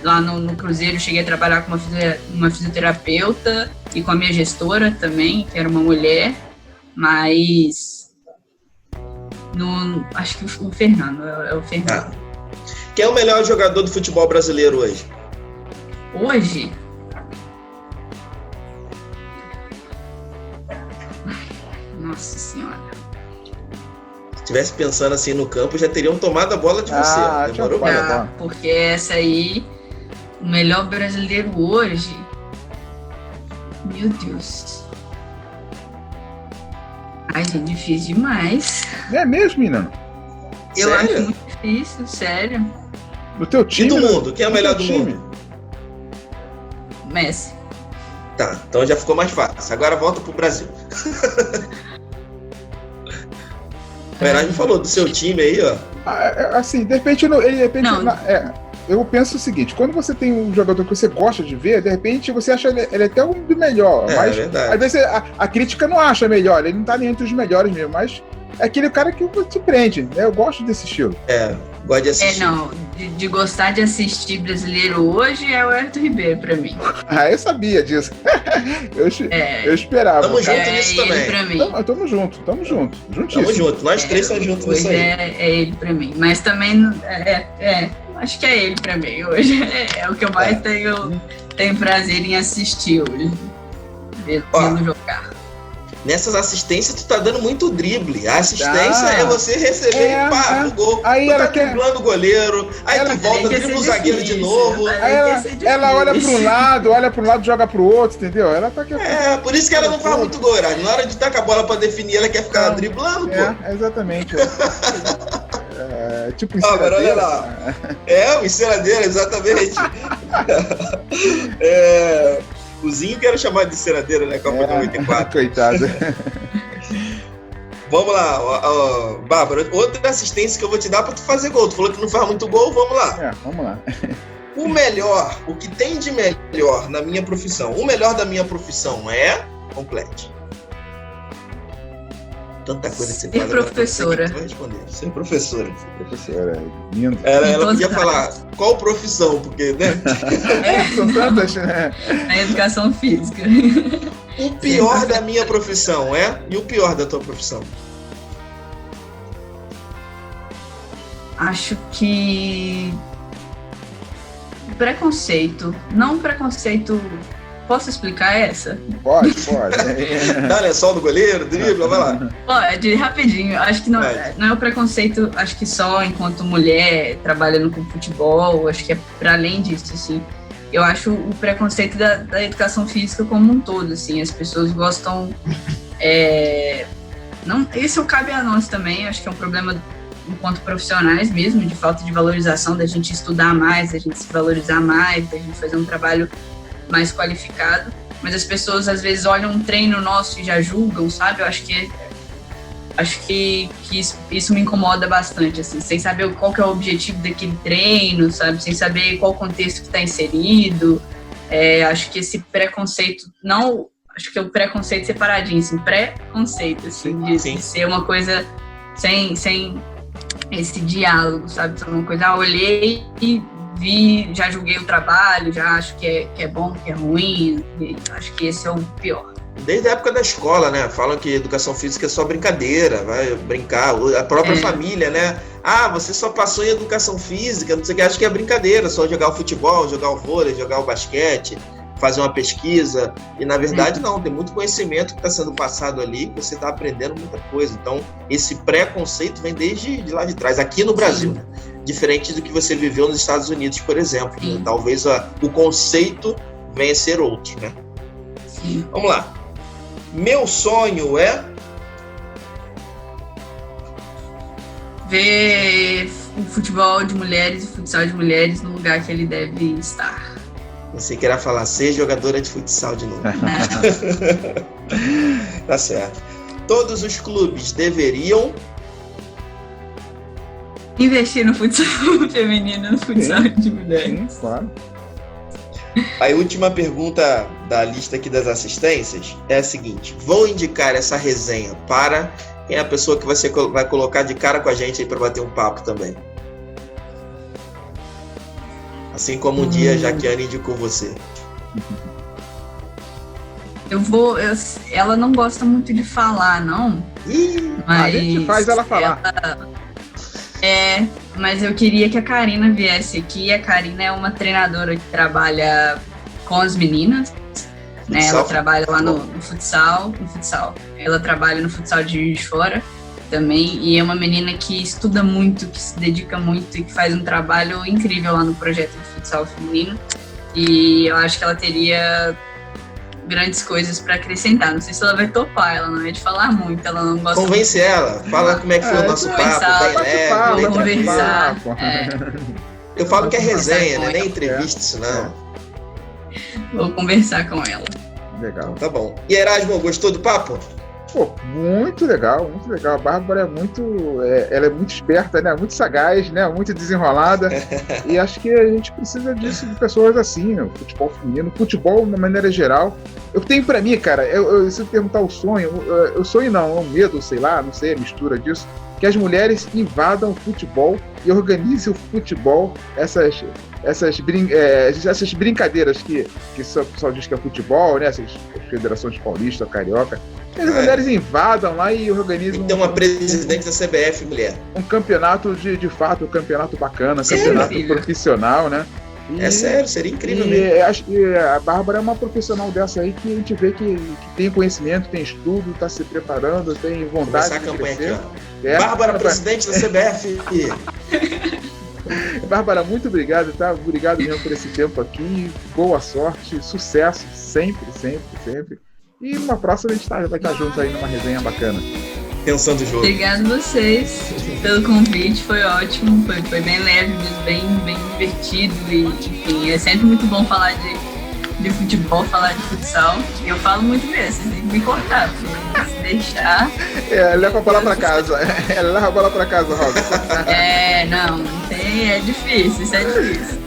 Lá no Cruzeiro cheguei a trabalhar com uma fisioterapeuta e com a minha gestora também, que era uma mulher, mas acho que o Fernando, é o Fernando. Quem é o melhor jogador do futebol brasileiro hoje? Hoje? Nossa Senhora. Se estivesse pensando assim no campo, já teriam tomado a bola de você. Demorou Olha, muito. bom. Porque essa aí, o melhor brasileiro hoje, meu Deus. Ai, é difícil demais. É mesmo, menino? Eu Sério? acho muito difícil, sério. No teu E time? do mundo? Quem é o no melhor teu do time? mundo? Messi. Tá, então já ficou mais fácil. Agora volta pro Brasil. O Heraldo falou do seu time aí, ó. Assim, de repente, Não. eu penso o seguinte, quando você tem um jogador que você gosta de ver, de repente você acha ele até um do melhor, É mas verdade. às vezes a crítica não acha melhor, ele não tá nem entre os melhores mesmo, mas é aquele cara que te prende, né? Eu gosto desse estilo. Gosto de assistir. Não, de gostar de assistir brasileiro hoje é o Everton Ribeiro pra mim. Eu sabia disso. Eu esperava. Tamo junto É nisso ele também. pra mim. Tamo junto, juntíssimo. Tamo junto, nós três estamos juntos Hoje nisso aí. é ele pra mim. Mas também acho que é ele pra mim hoje. É o que eu mais tenho prazer em assistir hoje. Vendo jogar. Nessas assistências, tu tá dando muito drible. A assistência é você receber e pá, no gol. Aí tu ela tá quer- driblando o goleiro, aí Ela- tu volta, dribla o zagueiro de novo. Aí ela olha para um lado, joga pro outro, entendeu? Ela tá aqui. Por isso que ela não faz muito gol, Heraldo. Na hora de tacar a bola pra definir, ela quer ficar driblando, pô. Exatamente. Tipo Agora olha enceradeira. lá. O enceradeira, exatamente. O Zinho que era chamado de enceradeira, né? Copa de 94. Coitado. Vamos lá, Bárbara. Outra assistência que eu vou te dar pra tu fazer gol. Tu falou que não faz muito gol, vamos lá. Vamos lá. O melhor, o que tem de melhor na minha profissão, o melhor da minha profissão é... Complete. Tanta coisa que você Ser faz agora, professora. tu vai responder. Ser professora. Professora, lindo. Ela todas podia as falar áreas. qual profissão, porque, né? São tantas, né? Na educação física. O pior da minha profissão é... E o pior da tua profissão? Acho que preconceito. Não preconceito. Posso explicar essa? Pode. Dá lençol do goleiro, dribla, vai lá. Pode, rapidinho. Acho que não é o preconceito, acho que só enquanto mulher trabalhando com futebol, acho que é para além disso, assim. Eu acho o preconceito da educação física como um todo, assim. As pessoas gostam não, isso cabe a nós também, acho que é um problema enquanto profissionais mesmo, de falta de valorização, da gente estudar mais, da gente se valorizar mais, da gente fazer um trabalho mais qualificado, mas as pessoas às vezes olham um treino nosso e já julgam, sabe? Eu acho que isso me incomoda bastante, assim, sem saber qual que é o objetivo daquele treino, sabe? Sem saber qual contexto que está inserido. Acho que esse preconceito, acho que é o preconceito separadinho, assim, preconceito, assim, de ser uma coisa sem esse diálogo, sabe? Ser uma coisa, olhei e vi, já julguei o trabalho, já acho que é bom, que é ruim, acho que esse é o pior. Desde a época da escola, né? Falam que educação física é só brincadeira, vai brincar. A própria família, né? Você só passou em educação física, não sei o que, acho que é brincadeira, só jogar o futebol, jogar o vôlei, jogar o basquete, fazer uma pesquisa. E na verdade não, tem muito conhecimento que está sendo passado ali, que você está aprendendo muita coisa. Então, esse preconceito vem desde de lá de trás, aqui no Brasil, né? Diferente do que você viveu nos Estados Unidos, por exemplo. Né? Talvez o conceito venha a ser outro, né? Sim. Vamos lá. Meu sonho é ver o futebol de mulheres e o futsal de mulheres no lugar que ele deve estar. Você queira falar, ser jogadora de futsal de novo. Tá certo. Todos os clubes deveriam investir no futsal feminino, no futsal de mulheres. Sim, claro. A última pergunta da lista aqui das assistências é a seguinte: vou indicar essa resenha para quem é a pessoa que você vai colocar de cara com a gente aí para bater um papo também. Assim como um dia a Jaquiane indicou você. Ela não gosta muito de falar, não. Mas a gente faz ela falar. Mas eu queria que a Karina viesse aqui. A Karina é uma treinadora que trabalha com as meninas, né? Ela trabalha lá no futsal. Ela trabalha no futsal de Juiz de Fora também, e é uma menina que estuda muito, que se dedica muito e que faz um trabalho incrível lá no projeto de futsal feminino. E eu acho que ela teria grandes coisas para acrescentar. Não sei se ela vai topar, ela não é de falar muito, ela não gosta. Convence muito. ela, fala como é que foi o nosso papo, bem leve, vou conversar. Eu falo que é resenha, né? Nem entrevista isso não. Vou conversar com ela. Legal. Tá bom. E Erasmo, gostou do papo? Pô, muito legal, muito legal. A Bárbara ela é muito esperta, né? Muito sagaz, né? Muito desenrolada. E acho que a gente precisa disso, de pessoas assim, né? Futebol feminino, futebol de uma maneira geral. Eu tenho pra mim, cara, se eu perguntar o sonho, eu sonho não, é um medo, sei lá, não sei, a mistura disso, que as mulheres invadam o futebol e organizem o futebol, essas brincadeiras que o pessoal diz que é futebol, né? Essas federações paulista, carioca. As mulheres invadam lá e organizam. Tem uma presidente da CBF, mulher. Um campeonato de fato, um campeonato bacana, Sério, campeonato profissional, né? É sério, seria incrível mesmo. Acho que a Bárbara é uma profissional dessa aí que a gente vê que tem conhecimento, tem estudo, está se preparando, tem vontade de campanha crescer. aqui, ó. Bárbara, presidente da CBF. Bárbara, muito obrigado, tá? Obrigado mesmo por esse tempo aqui. Boa sorte, sucesso, sempre, sempre, sempre. E numa próxima a gente vai estar junto aí numa resenha bacana. Pensando o jogo. Obrigado a vocês pelo convite, foi ótimo, foi bem leve, bem divertido e, enfim, é sempre muito bom falar de futebol, falar de futsal. E eu falo muito mesmo, vocês têm que me cortar, porque se deixar... leva a bola pra casa, leva a bola pra casa, Robson. Não tem, é difícil, isso é difícil.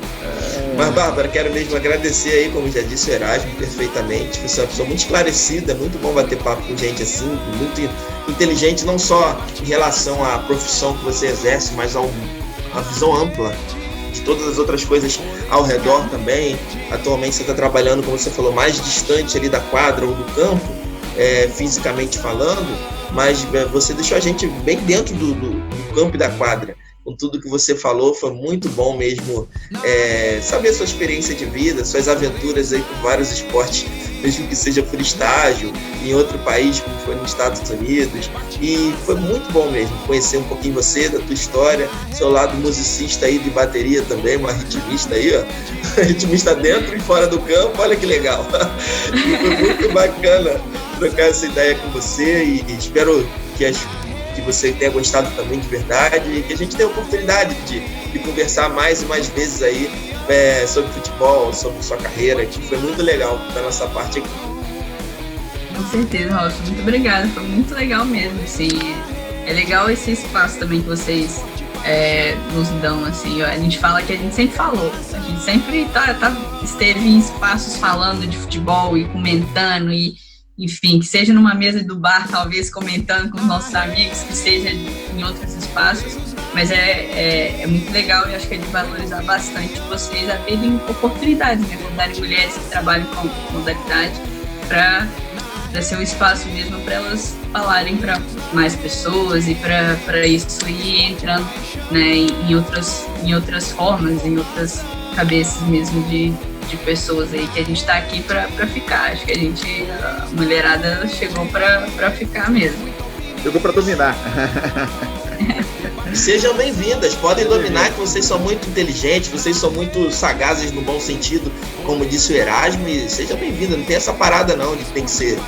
Mas, Bárbara, quero mesmo agradecer aí, como já disse o Erasmo, perfeitamente. Você é uma pessoa muito esclarecida, é muito bom bater papo com gente assim, muito inteligente, não só em relação à profissão que você exerce, mas a uma visão ampla de todas as outras coisas ao redor também. Atualmente você está trabalhando, como você falou, mais distante ali da quadra ou do campo, fisicamente falando, mas você deixou a gente bem dentro do campo e da quadra. Com tudo que você falou, foi muito bom mesmo saber sua experiência de vida, suas aventuras aí com vários esportes, mesmo que seja por estágio, em outro país, como foi nos Estados Unidos. E foi muito bom mesmo conhecer um pouquinho você, da tua história, seu lado musicista aí de bateria também, uma ritmista aí, ó. Ritmista dentro e fora do campo, olha que legal. E foi muito bacana trocar essa ideia com você e espero que você tenha gostado também de verdade e que a gente tenha a oportunidade de conversar mais e mais vezes aí sobre futebol, sobre sua carreira, que foi muito legal da nossa parte aqui. Com certeza, Robson, muito obrigada, foi muito legal mesmo, assim, é legal esse espaço também que vocês nos dão, assim, a gente fala que a gente sempre falou, a gente sempre esteve em espaços falando de futebol e comentando, e enfim, que seja numa mesa do bar, talvez comentando com os nossos amigos, que seja em outros espaços, mas é muito legal e acho que é de valorizar bastante vocês a terem oportunidades, né, darem mulheres que trabalham com modalidade para ser um espaço mesmo para elas falarem para mais pessoas e para isso ir entrando, né, em outras formas, em outras cabeças mesmo de pessoas aí, que a gente está aqui para ficar. Acho que a mulherada chegou para ficar mesmo. Chegou para dominar. Sejam bem-vindas, podem dominar, que vocês são muito inteligentes, vocês são muito sagazes no bom sentido, como disse o Erasmo, e sejam bem-vindas, não tem essa parada não de que tem que ser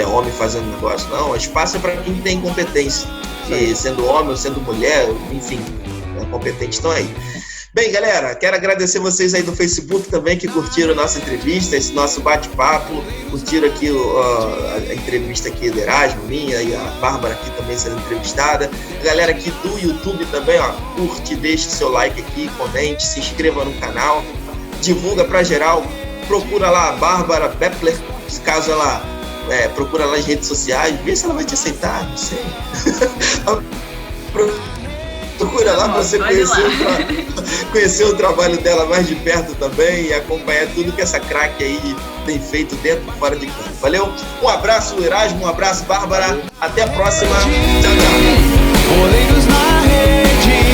homem fazendo negócio, não, o espaço é para quem tem competência, e sendo homem ou sendo mulher, enfim, competentes estão aí. Bem, galera, quero agradecer vocês aí do Facebook também que curtiram a nossa entrevista, esse nosso bate-papo, curtiram aqui a entrevista aqui do Erasmo, minha, e a Bárbara aqui também sendo entrevistada. A galera aqui do YouTube também, ó, curte, deixe seu like aqui, comente, se inscreva no canal, divulga pra geral, procura lá a Bárbara Bepler, caso ela procura lá nas redes sociais, vê se ela vai te aceitar, não sei. Procura lá para você conhecer o trabalho dela mais de perto também e acompanhar tudo que essa craque aí tem feito dentro e fora de campo. Valeu? Um abraço, Erasmo, um abraço, Bárbara. Até a próxima. Tchau, tchau. Goleiros na rede.